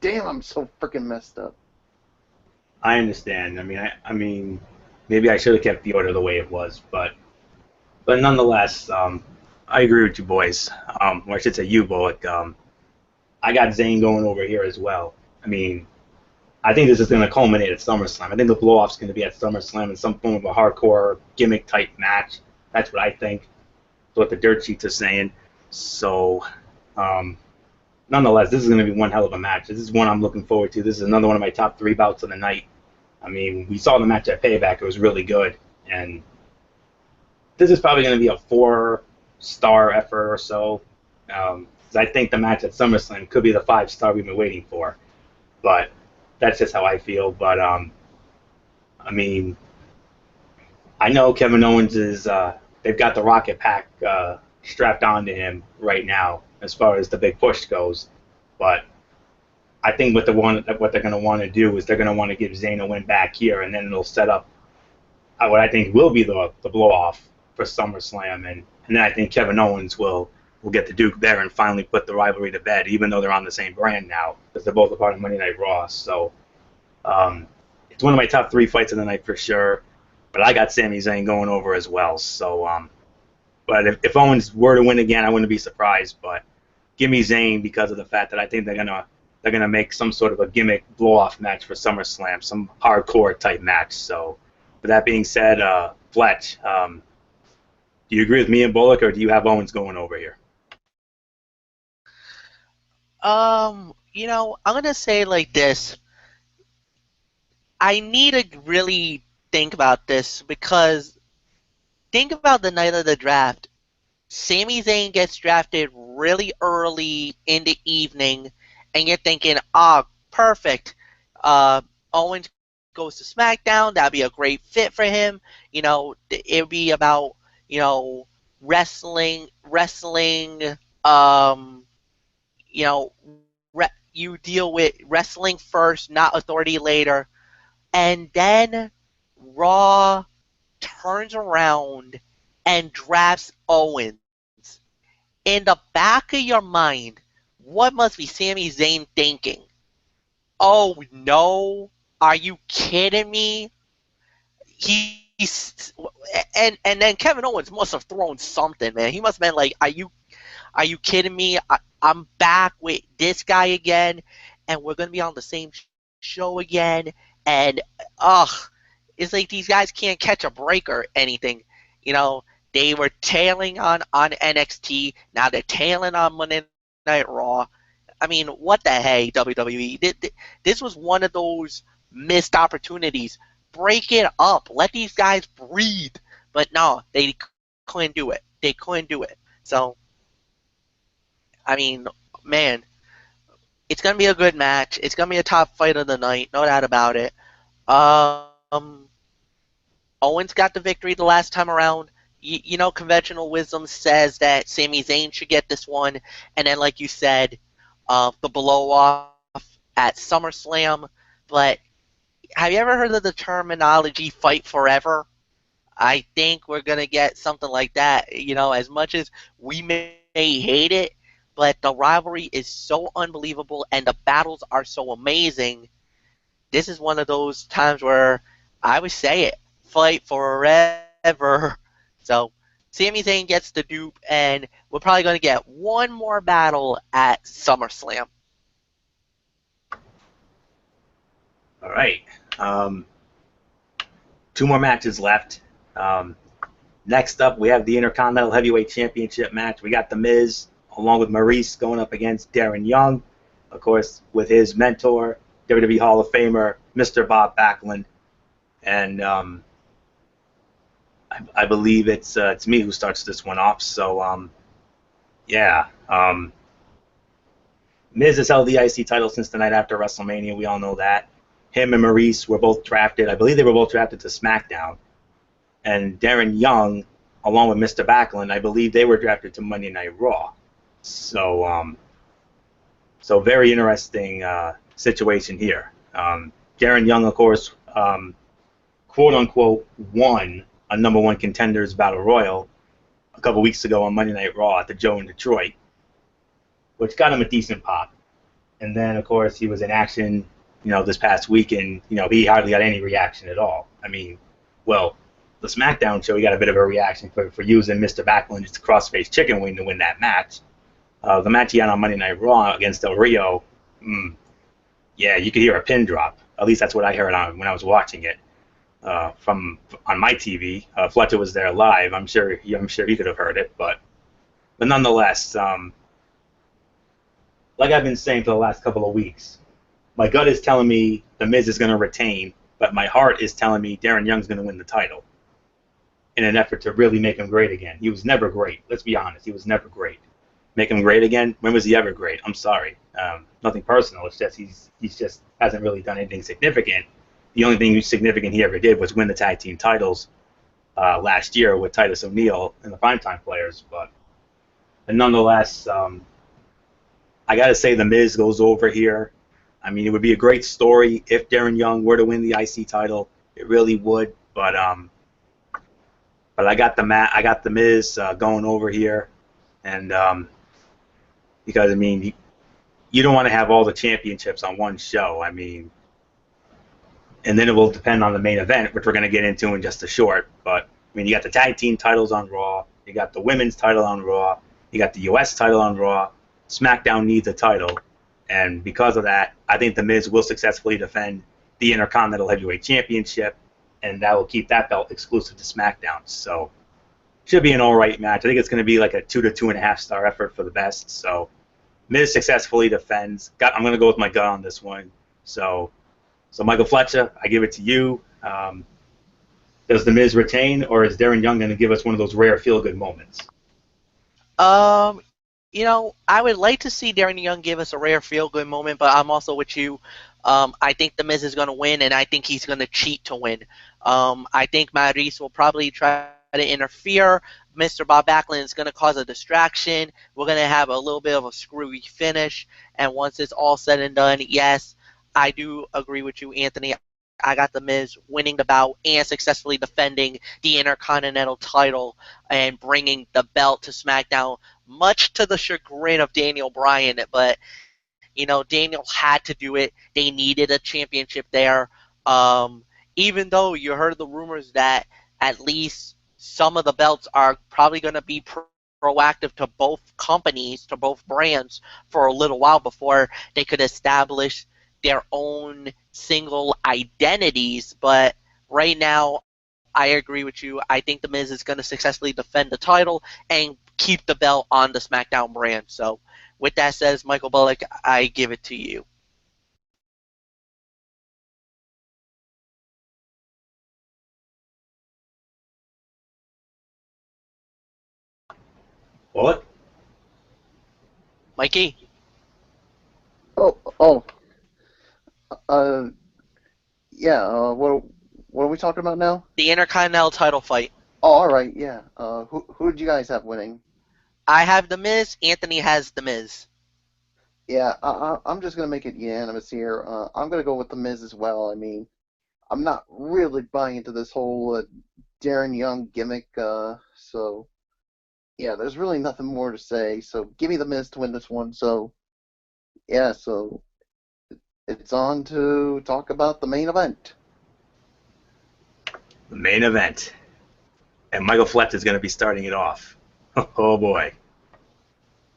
Damn, I'm so freaking messed up. I understand. I mean, maybe I should have kept the order the way it was, but nonetheless, I agree with you boys. Or I should say you, Bullock. I got Zayn going over here as well. I mean, I think this is going to culminate at SummerSlam. I think the blow-off's going to be at SummerSlam in some form of a hardcore gimmick-type match. That's what I think. That's what the dirt sheets are saying. So, nonetheless, this is going to be one hell of a match. This is one I'm looking forward to. This is another one of my top 3 bouts of the night. I mean, we saw the match at Payback. It was really good. And this is probably going to be a 4-star effort or so. I think the match at SummerSlam could be the 5-star we've been waiting for. But that's just how I feel. But, I mean, I know Kevin Owens is, they've got the rocket pack strapped onto him right now as far as the big push goes. But I think what they're going to want to do is they're going to want to give Zayn a win back here, and then it'll set up what I think will be the blow-off for SummerSlam. And then I think Kevin Owens will get the Duke there and finally put the rivalry to bed, even though they're on the same brand now, because they're both a part of Monday Night Raw. So it's one of my top 3 fights of the night for sure. But I got Sami Zayn going over as well. So, but if Owens were to win again, I wouldn't be surprised. But give me Zayn because of the fact that I think they're gonna make some sort of a gimmick blow-off match for SummerSlam, some hardcore type match. So, with that being said, Fletch, do you agree with me and Bullock, or do you have Owens going over here? I'm gonna say like this. I need to really think about this because think about the night of the draft. Sami Zayn gets drafted really early in the evening, and you're thinking, perfect. Owens goes to SmackDown. That'd be a great fit for him. It'd be about wrestling. Um, you know, you deal with wrestling first, not authority later, and then Raw turns around and drafts Owens. In the back of your mind, what must be Sami Zayn thinking? Oh no, are you kidding me? He's and then Kevin Owens must have thrown something, man. He must have been like, are you kidding me? I'm back with this guy again, and we're gonna be on the same show again, and ugh, it's like these guys can't catch a break or anything. You know, they were tailing on NXT. Now they're tailing on Monday Night Raw. I mean, what the hey, WWE? This was one of those missed opportunities. Break it up. Let these guys breathe. But no, they couldn't do it. They couldn't do it. So, I mean, man, it's going to be a good match. It's going to be a top fight of the night. No doubt about it. Um, Owens got the victory the last time around. Conventional wisdom says that Sami Zayn should get this one. And then, like you said, the blow off at SummerSlam. But have you ever heard of the terminology fight forever? I think we're going to get something like that. As much as we may hate it, but the rivalry is so unbelievable and the battles are so amazing. This is one of those times where I would say it. Fight forever. So, Sami Zayn gets the dupe, and we're probably going to get one more battle at SummerSlam. All right. Two more matches left. Next up, we have the Intercontinental Heavyweight Championship match. We got The Miz along with Maurice going up against Darren Young, of course, with his mentor, WWE Hall of Famer, Mr. Bob Backlund. And I believe it's me who starts this one off. So, yeah. Miz has held the IC title since the night after WrestleMania. We all know that. Him and Maurice were both drafted. I believe they were both drafted to SmackDown. And Darren Young, along with Mr. Backlund, I believe they were drafted to Monday Night Raw. So, so very interesting situation here. Darren Young, of course, quote unquote, won a number one contenders battle royal a couple weeks ago on Monday Night Raw at the Joe in Detroit, which got him a decent pop. And then, of course, he was in action, this past week, and he hardly got any reaction at all. I mean, well, the SmackDown show, he got a bit of a reaction for using Mr. Backlund's crossface chicken wing to win that match. The match he had on Monday Night Raw against Del Rio, yeah, you could hear a pin drop. At least that's what I heard when I was watching it on my TV. Fletcher was there live. I'm sure he could have heard it, but nonetheless, like I've been saying for the last couple of weeks, my gut is telling me The Miz is going to retain, but my heart is telling me Darren Young's going to win the title in an effort to really make him great again. He was never great. Let's be honest. He was never great. Make him great again? When was he ever great? I'm sorry. Nothing personal. It's just he's just hasn't really done anything significant. The only thing significant he ever did was win the tag team titles last year with Titus O'Neil and the Primetime Players. But nonetheless, I got to say The Miz goes over here. I mean, it would be a great story if Darren Young were to win the IC title. It really would. But I got the Miz going over here, and because I mean, you don't want to have all the championships on one show. I mean, and then it will depend on the main event, which we're going to get into in just a short. But I mean, you got the tag team titles on Raw, you got the women's title on Raw, you got the U.S. title on Raw. SmackDown needs a title, and because of that, I think The Miz will successfully defend the Intercontinental Heavyweight Championship, and that will keep that belt exclusive to SmackDown. So, should be an all right match. I think it's going to be like a 2 to 2.5 star effort for the best. So, Miz successfully defends. I'm going to go with my gut on this one. So Michael Fletcher, I give it to you. Does the Miz retain, or is Darren Young going to give us one of those rare feel-good moments? Um, I would like to see Darren Young give us a rare feel-good moment, but I'm also with you. I think The Miz is going to win, and I think he's going to cheat to win. I think Maurice will probably try to interfere. Mr. Bob Backlund is going to cause a distraction. We're going to have a little bit of a screwy finish, and once it's all said and done, yes, I do agree with you, Anthony. I got The Miz winning the bout and successfully defending the Intercontinental title and bringing the belt to SmackDown, much to the chagrin of Daniel Bryan. But, Daniel had to do it. They needed a championship there. Even though you heard the rumors that at least some of the belts are probably going to be proactive to both companies, to both brands, for a little while before they could establish their own single identities. But right now, I agree with you. I think The Miz is going to successfully defend the title and keep the belt on the SmackDown brand. So, with that said, Michael Bullock, I give it to you. What? Mikey, Oh, uh, yeah. What are we talking about now? the Intercontinental title fight. Oh, all right, yeah. Who did you guys have winning? I have The Miz. Anthony has The Miz. Yeah, I'm just gonna make it unanimous here. I'm gonna go with the Miz as well. I mean, I'm not really buying into this whole Darren Young gimmick. So yeah, there's really nothing more to say. So give me the Miz to win this one. So yeah, so it's on to talk about the main event. The main event. And Michael Fletcher is going to be starting it off. Oh boy.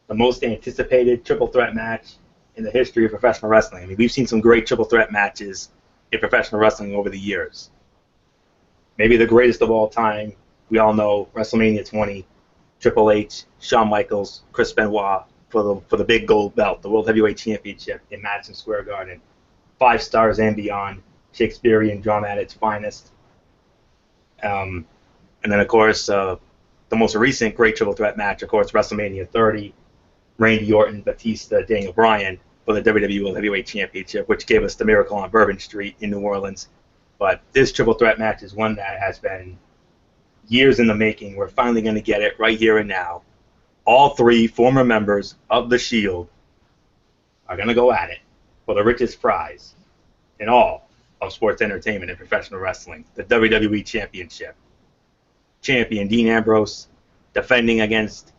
The most anticipated triple threat match in the history of professional wrestling. I mean, we've seen some great triple threat matches in professional wrestling over the years. Maybe the greatest of all time, we all know WrestleMania 20, Triple H, Shawn Michaels, Chris Benoit for the big gold belt, the World Heavyweight Championship in Madison Square Garden. 5 stars and beyond, Shakespearean drama at its finest. And then, of course, the most recent great triple threat match, of course, WrestleMania 30, Randy Orton, Batista, Daniel Bryan for the WWE World Heavyweight Championship, which gave us the Miracle on Bourbon Street in New Orleans. But this triple threat match is one that has been years in the making. We're finally going to get it right here and now. All 3 former members of the Shield are going to go at it for the richest prize in all of sports entertainment and professional wrestling, the WWE Championship. Champion Dean Ambrose defending against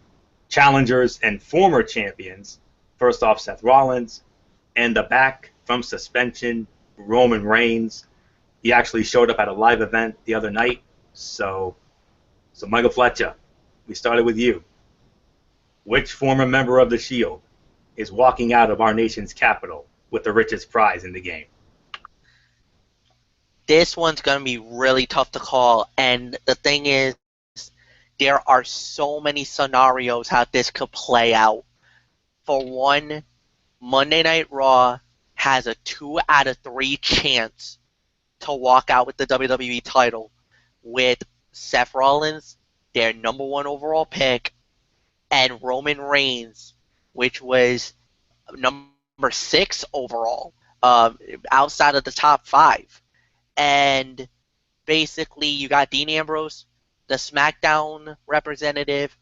challengers and former champions, first off Seth Rollins, and the back from suspension, Roman Reigns. He actually showed up at a live event the other night. So Michael Fletcher, we started with you. Which former member of the Shield is walking out of our nation's capital with the richest prize in the game? This one's going to be really tough to call. And the thing is, there are so many scenarios how this could play out. For one, Monday Night Raw has a 2 out of 3 chance to walk out with the WWE title with Seth Rollins, their number 1 overall pick, and Roman Reigns, which was number 6 overall, outside of the top 5. And basically, you got Dean Ambrose, the SmackDown representative,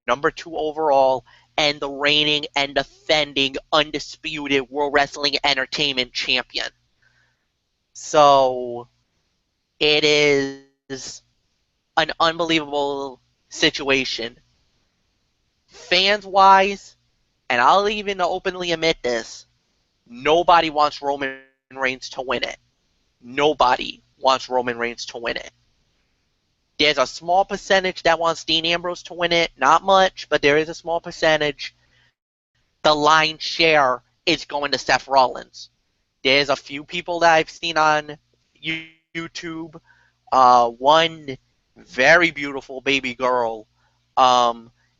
number 2 overall, and the reigning and defending undisputed World Wrestling Entertainment champion. So it is an unbelievable situation. Fans-wise, and I'll even openly admit this, nobody wants Roman Reigns to win it. Nobody wants Roman Reigns to win it. There's a small percentage that wants Dean Ambrose to win it. Not much, but there is a small percentage. The lion's share is going to Seth Rollins. There's a few people that I've seen on YouTube. One very beautiful baby girl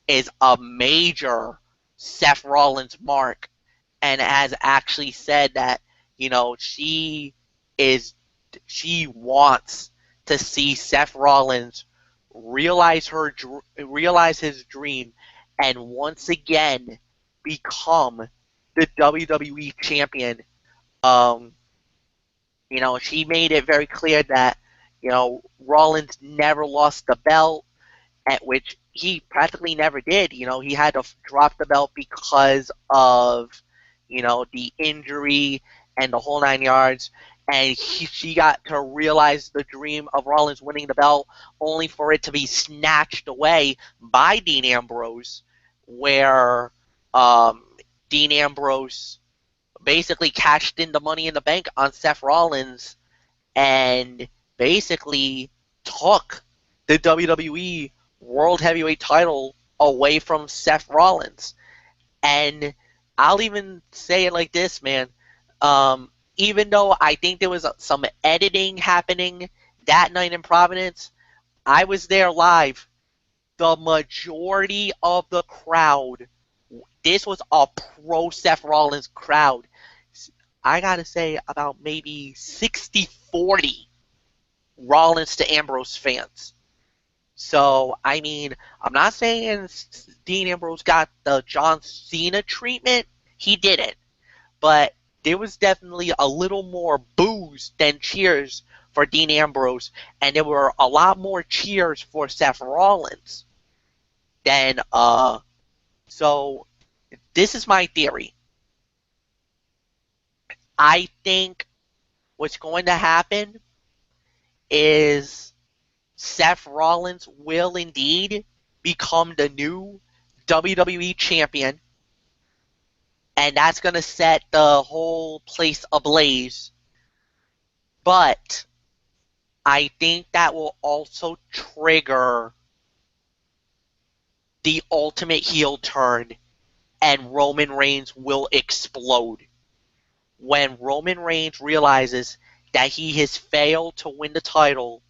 is a major Seth Rollins' mark, and has actually said that, she wants to see Seth Rollins realize his dream and once again become the WWE champion. Um, she made it very clear that, Rollins never lost the belt, at which he practically never did. He had to drop the belt because of, the injury and the whole 9 yards. And she got to realize the dream of Rollins winning the belt, only for it to be snatched away by Dean Ambrose, where um, Dean Ambrose basically cashed in the Money in the Bank on Seth Rollins and basically took the WWE World Heavyweight title away from Seth Rollins. And I'll even say it like this, man. Even though I think there was some editing happening that night in Providence, I was there live. The majority of the crowd, this was a pro Seth Rollins crowd. I gotta say about maybe 60-40 Rollins to Ambrose fans. So, I mean, I'm not saying Dean Ambrose got the John Cena treatment. He didn't. But there was definitely a little more boos than cheers for Dean Ambrose. And there were a lot more cheers for Seth Rollins than, so this is my theory. I think what's going to happen is Seth Rollins will indeed become the new WWE champion, and that's going to set the whole place ablaze. But I think that will also trigger the ultimate heel turn, and Roman Reigns will explode. When Roman Reigns realizes that he has failed to win the title,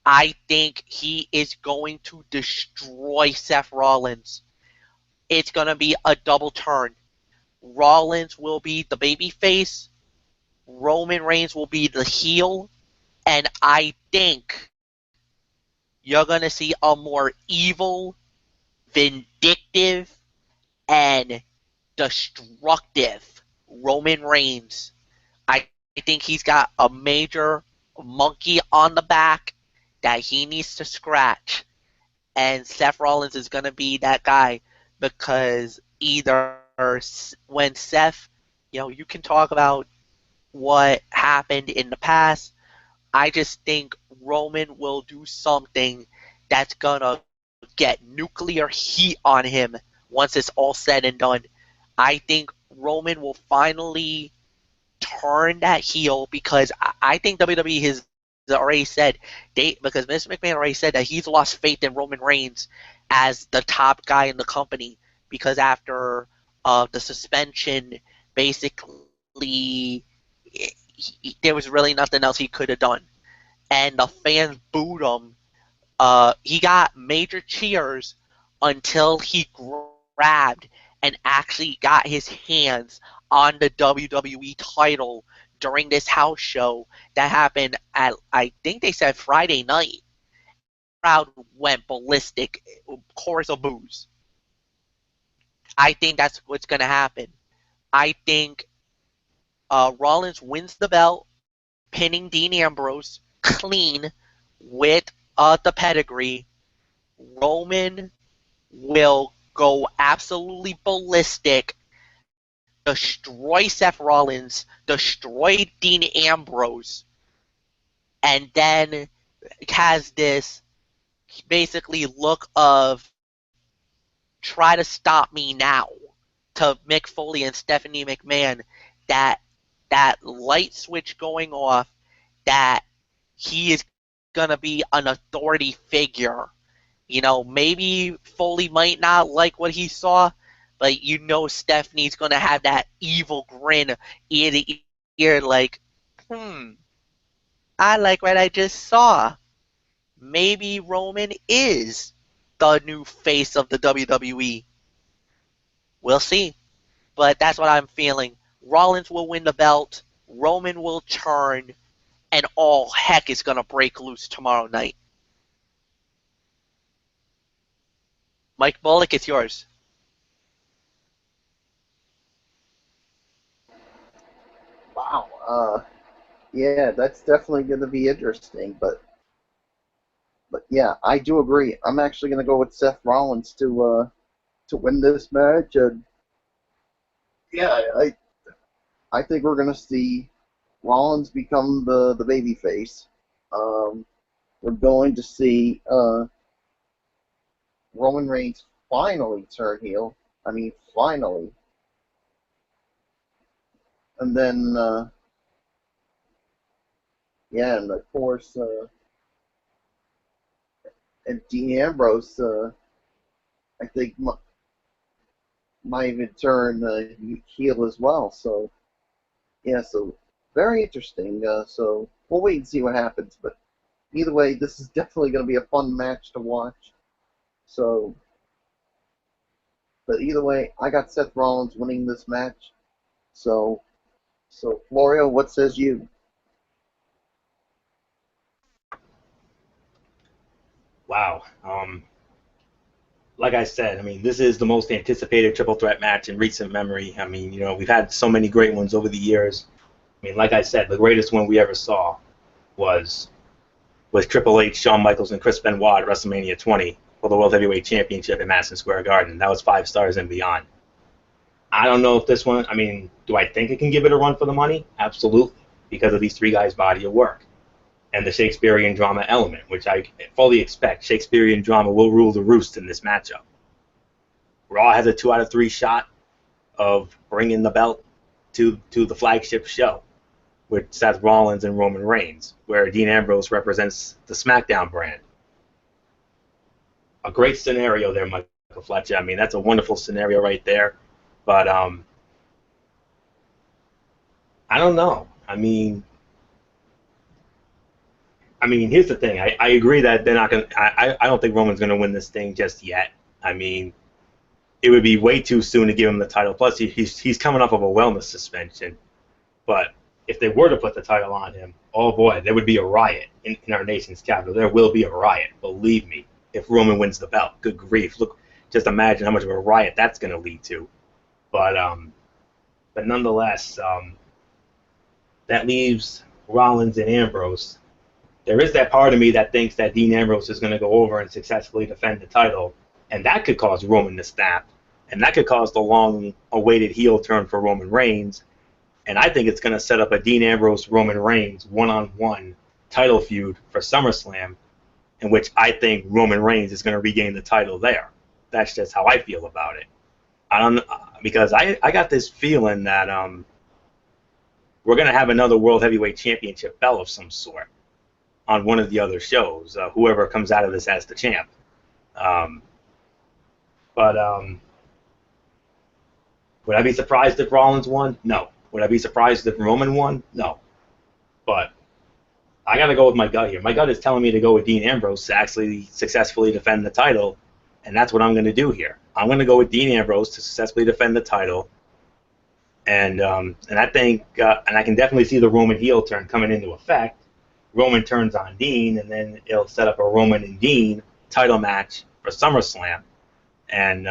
I think he is going to destroy Seth Rollins. It's going to be a double turn. Rollins will be the babyface, Roman Reigns will be the heel, and I think you're going to see a more evil, vindictive, and destructive Roman Reigns. I think he's got a major monkey on the back that he needs to scratch. And Seth Rollins is going to be that guy, because either when Seth, you can talk about what happened in the past. I just think Roman will do something that's going to get nuclear heat on him once it's all said and done. I think Roman will finally turn that heel, because I think WWE has already said, because Vince McMahon already said that he's lost faith in Roman Reigns as the top guy in the company, because after the suspension, basically there was really nothing else he could have done, and the fans booed him. He got major cheers until he grabbed and actually got his hands on the WWE title during this house show that happened at, I think they said, Friday night. The crowd went ballistic, chorus of boos. I think that's what's going to happen. I think Rollins wins the belt, pinning Dean Ambrose clean with the pedigree. Roman will go absolutely ballistic, destroy Seth Rollins, destroy Dean Ambrose, and then has this basically look of try to stop me now to Mick Foley and Stephanie McMahon, that light switch going off, that he is going to be an authority figure. Maybe Foley might not like what he saw, but Stephanie's going to have that evil grin ear to ear, like, I like what I just saw. Maybe Roman is the new face of the WWE. We'll see. But that's what I'm feeling. Rollins will win the belt, Roman will turn, and all heck is going to break loose tomorrow night. Mike Bullock, it's yours. Wow. Yeah, that's definitely going to be interesting. But yeah, I do agree. I'm actually going to go with Seth Rollins to win this match. And yeah, I think we're going to see Rollins become the baby face. We're going to see Roman Reigns finally turn heel. I mean, finally. And then, yeah, and of course, and Dean Ambrose, I think, might even turn heel as well. So, yeah, so very interesting. So we'll wait and see what happens. But either way, this is definitely going to be a fun match to watch. So, but either way, I got Seth Rollins winning this match. So Florio, what says you? Wow. Like I said, I mean, this is the most anticipated triple threat match in recent memory. I mean, we've had so many great ones over the years. I mean, like I said, the greatest one we ever saw was with Triple H, Shawn Michaels, and Chris Benoit at WrestleMania 20 for the World Heavyweight Championship in Madison Square Garden. That was 5 stars and beyond. I don't know if this one, I mean, do I think it can give it a run for the money? Absolutely, because of these three guys' body of work and the Shakespearean drama element, which I fully expect. Shakespearean drama will rule the roost in this matchup. Raw has a 2 out of 3 shot of bringing the belt to the flagship show with Seth Rollins and Roman Reigns, where Dean Ambrose represents the SmackDown brand. A great scenario there, Michael Fletcher. I mean, that's a wonderful scenario right there. But I don't know. Here's the thing. I agree that they're not going. I don't think Roman's going to win this thing just yet. I mean, it would be way too soon to give him the title. Plus, he's coming off of a wellness suspension. But if they were to put the title on him, oh boy, there would be a riot in our nation's capital. There will be a riot, believe me, if Roman wins the belt. Good grief. Look, just imagine how much of a riot that's going to lead to. But nonetheless, that leaves Rollins and Ambrose. There is that part of me that thinks that Dean Ambrose is going to go over and successfully defend the title, and that could cause Roman to snap, and that could cause the long-awaited heel turn for Roman Reigns. And I think it's going to set up a Dean Ambrose Roman Reigns one-on-one title feud for SummerSlam, in which I think Roman Reigns is going to regain the title there. That's just how I feel about it. I don't because I got this feeling that we're going to have another World Heavyweight Championship belt of some sort on one of the other shows. Whoever comes out of this as the champ. Um, but would I be surprised if Rollins won? No. Would I be surprised if Roman won? No. But I got to go with my gut here. My gut is telling me to go with Dean Ambrose to actually successfully defend the title, and that's what I'm going to do here. I'm going to go with Dean Ambrose to successfully defend the title, and I think, and I can definitely see the Roman heel turn coming into effect. Roman turns on Dean, and then it'll set up a Roman and Dean title match for SummerSlam, and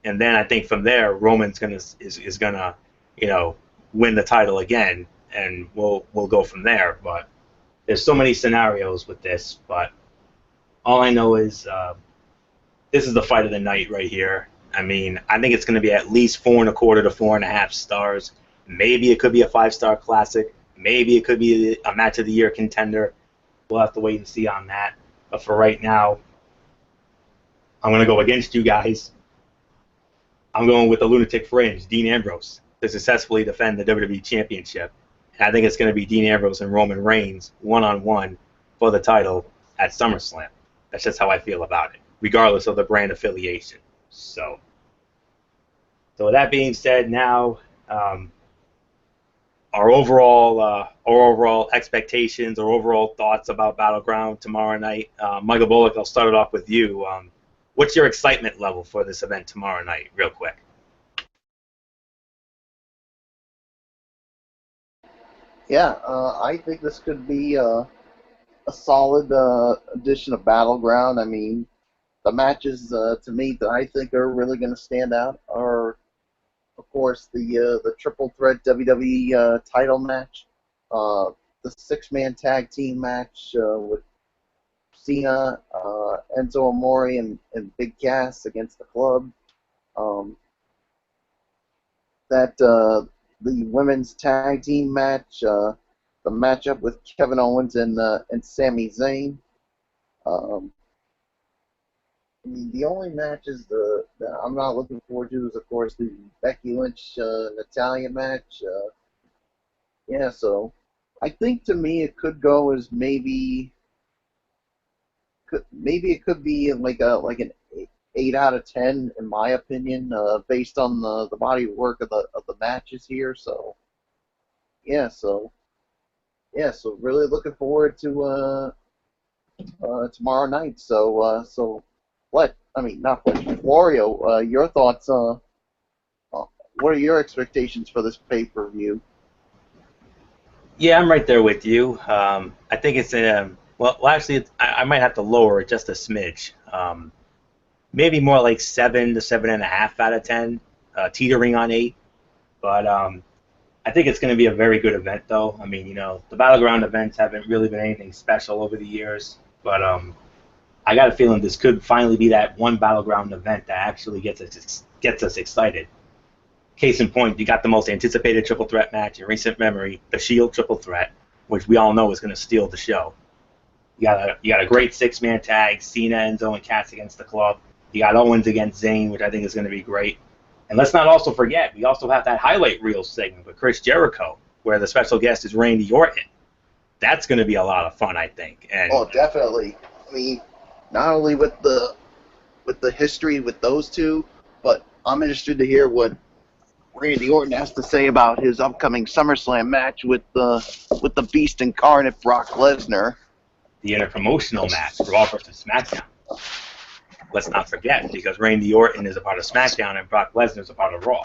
then I think from there Roman's is gonna win the title again, and we'll go from there. But there's so many scenarios with this, but all I know is this is the fight of the night right here. I mean, I think it's going to be at least 4.25 to 4.5 stars. Maybe it could be a 5-star classic. Maybe it could be a match of the year contender. We'll have to wait and see on that. But for right now, I'm going to go against you guys. I'm going with the Lunatic Fringe, Dean Ambrose, to successfully defend the WWE Championship. And I think it's going to be Dean Ambrose and Roman Reigns one-on-one for the title at SummerSlam. That's just how I feel about it, regardless of the brand affiliation. So with that being said, now our overall expectations, our overall thoughts about Battleground tomorrow night. Michael Bullock, I'll start it off with you. what's your excitement level for this event tomorrow night, real quick? Yeah, I think this could be a solid edition of Battleground. I mean, the matches to me that I think are really going to stand out are, of course, the triple threat WWE title match, the six-man tag team match with Cena, Enzo Amore, and Big Cass against the Club. Um, that the women's tag team match, the matchup with Kevin Owens and Sami Zayn. Um, I mean, the only matches that I'm not looking forward to is, of course, the Becky Lynch Natalia match. Yeah, so I think to me it could go as maybe it could be like an 8 out of 10 in my opinion, based on the body of work of the matches here. So yeah, so really looking forward to tomorrow night. So what? I mean, not what. Florio, your thoughts? What are your expectations for this pay-per-view? Yeah, I'm right there with you. I think it's well, actually, I might have to lower it just a smidge. Maybe more like 7 to 7.5 out of 10, teetering on 8. But I think it's going to be a very good event, though. I mean, the Battleground events haven't really been anything special over the years, but I got a feeling this could finally be that one Battleground event that actually gets us excited. Case in point, you got the most anticipated triple threat match in recent memory, the Shield triple threat, which we all know is going to steal the show. You got a great six-man tag, Cena, Enzo, and Cass against the Club. You got Owens against Zayn, which I think is going to be great. And let's not also forget, we also have that highlight reel segment with Chris Jericho, where the special guest is Randy Orton. That's going to be a lot of fun, I think. And Oh, definitely. I mean, not only with the history with those two, but I'm interested to hear what Randy Orton has to say about his upcoming SummerSlam match with the Beast Incarnate Brock Lesnar. the interpromotional match, Raw versus SmackDown. Let's not forget, because Randy Orton is a part of SmackDown and Brock Lesnar is a part of Raw.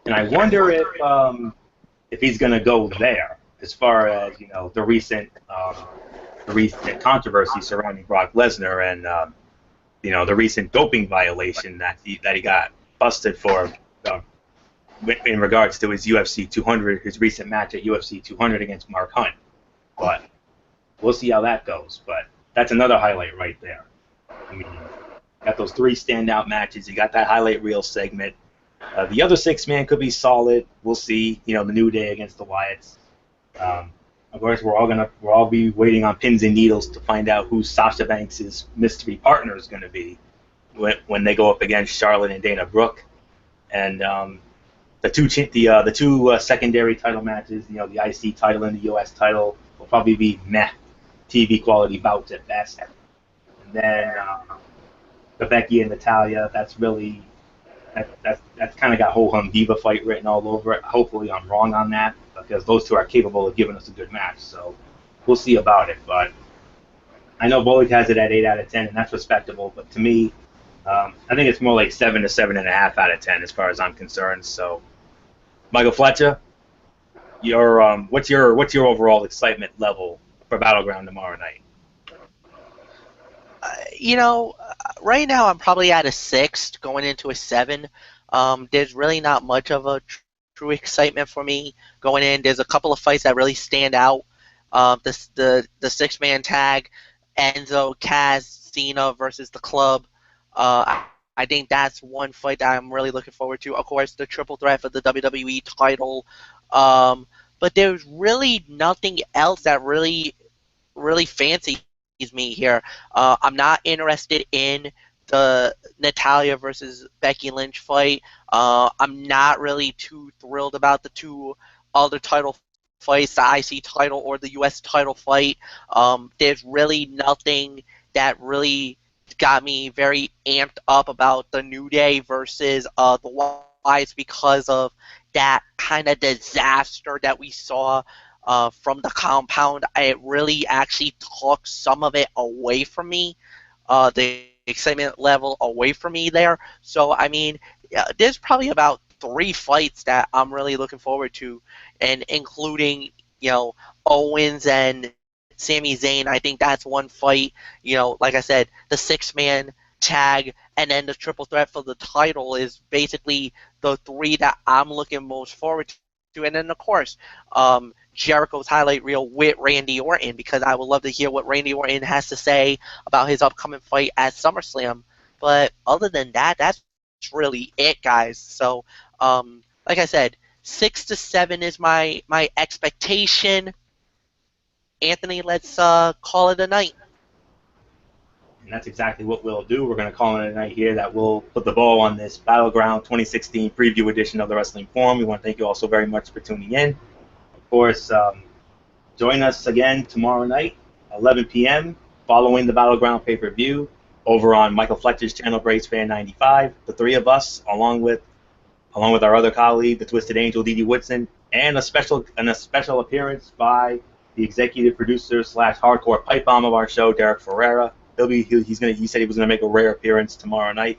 And I wonder if he's going to go there, as far as the recent controversy surrounding Brock Lesnar and the recent doping violation that he got busted for in regards to his UFC 200, his recent match at UFC 200 against Mark Hunt. But we'll see how that goes. But that's another highlight right there. I mean, you got those 3 standout matches. You got that highlight reel segment. The other 6-man could be solid. We'll see. The New Day against the Wyatts. Of course, we're all be waiting on pins and needles to find out who Sasha Banks' mystery partner is going to be when they go up against Charlotte and Dana Brooke. And the two secondary title matches, the IC title and the US title, will probably be meh TV quality bouts at best. And then the Becky and Natalia, that's kind of got ho hum diva fight written all over it. Hopefully I'm wrong on that, because those two are capable of giving us a good match. So we'll see about it. But I know Bullock has it at 8 out of 10, and that's respectable. But to me, I think it's more like 7 to 7.5 out of 10 as far as I'm concerned. So, Michael Fletcher, what's your overall excitement level for Battleground tomorrow night? Right now I'm probably at a 6, going into a 7. There's really not much of a true excitement for me going in. There's a couple of fights that really stand out. The 6-man tag, Enzo, Cass, Cena versus the Club. I think that's one fight that I'm really looking forward to. Of course, the triple threat for the WWE title. But there's really nothing else that really fancies me here. I'm not interested in the Natalia versus Becky Lynch fight. I'm not really too thrilled about the 2 other title fights, the IC title or the US title fight. There's really nothing that really got me very amped up about the New Day versus the Wyatts, because of that kind of disaster that we saw from the compound. It really actually took some of it away from me. The excitement level away from me there. So I mean, yeah, there's probably about 3 fights that I'm really looking forward to, and including Owens and Sami Zayn. I think that's one fight. Like I said, the 6-man tag and then the triple threat for the title is basically the 3 that I'm looking most forward to. And then of course, Jericho's highlight reel with Randy Orton, because I would love to hear what Randy Orton has to say about his upcoming fight at SummerSlam. But other than that, that's really it, guys. So, like I said, 6 to 7 is my expectation. Anthony, let's call it a night. And that's exactly what we'll do. We're going to call it a night here. That we'll put the bow on this Battleground 2016 preview edition of the Wrestling Forum. We want to thank you all so very much for tuning in. Of course, join us again tomorrow night, 11 p.m., following the Battleground pay-per-view over on Michael Fletcher's channel, Braves Fan 95. The 3 of us, along with our other colleague, the Twisted Angel, Dee Dee Woodson, and a special appearance by the executive producer / hardcore pipe bomb of our show, Derek Ferreira. He said he was gonna make a rare appearance tomorrow night.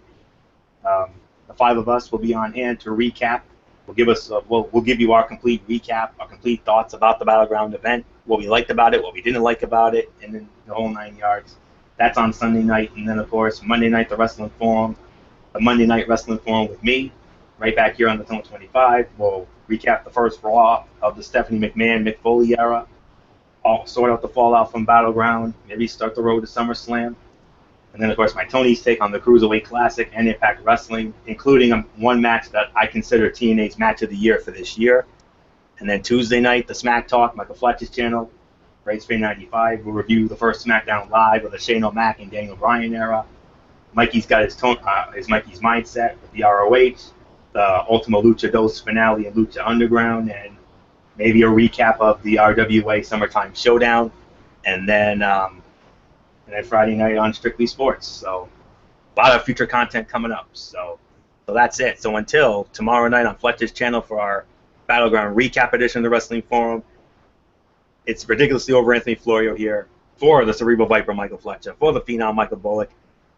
The 5 of us will be on hand to recap. We'll give you our complete recap, our complete thoughts about the Battleground event, what we liked about it, what we didn't like about it, and then the whole 9 yards. That's on Sunday night, and then of course Monday night the Wrestling Forum, the Monday Night Wrestling Forum with me, right back here on the Tone 25. We'll recap the first Raw of the Stephanie McMahon Mick Foley era. Sort out the fallout from Battleground, maybe start the road to SummerSlam. And then, of course, my Tony's take on the Cruiserweight Classic and Impact Wrestling, including one match that I consider TNA's match of the year for this year. And then Tuesday night, the Smack Talk, Michael Fletcher's channel, Braves Fan 95. We'll review the first SmackDown Live of the Shane O'Mac and Daniel Bryan era. Mikey's got his Mikey's Mindset with the ROH, the Ultima Lucha Dos finale and Lucha Underground, and maybe a recap of the RWA Summertime Showdown, and then Friday night on Strictly Sports. So a lot of future content coming up. So that's it. So until tomorrow night on Fletcher's channel for our Battleground recap edition of the Wrestling Forum, it's ridiculously over Anthony Florio here for the Cerebral Viper Michael Fletcher, for the Phenom Michael Bullock,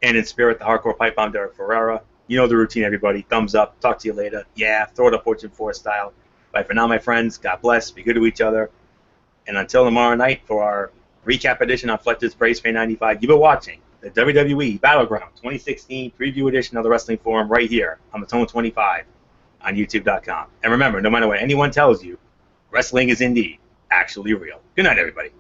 and in spirit the Hardcore Pipe Bomb Derek Ferreira. You know the routine, everybody. Thumbs up. Talk to you later. Yeah, throw it up Fortune 4 style. Bye for now, my friends. God bless. Be good to each other. And until tomorrow night for our recap edition on Fletcher's Braves Fan 95, you've been watching the WWE Battleground 2016 preview edition of the Wrestling Forum right here on the Tone 25 on YouTube.com. And remember, no matter what anyone tells you, wrestling is indeed actually real. Good night, everybody.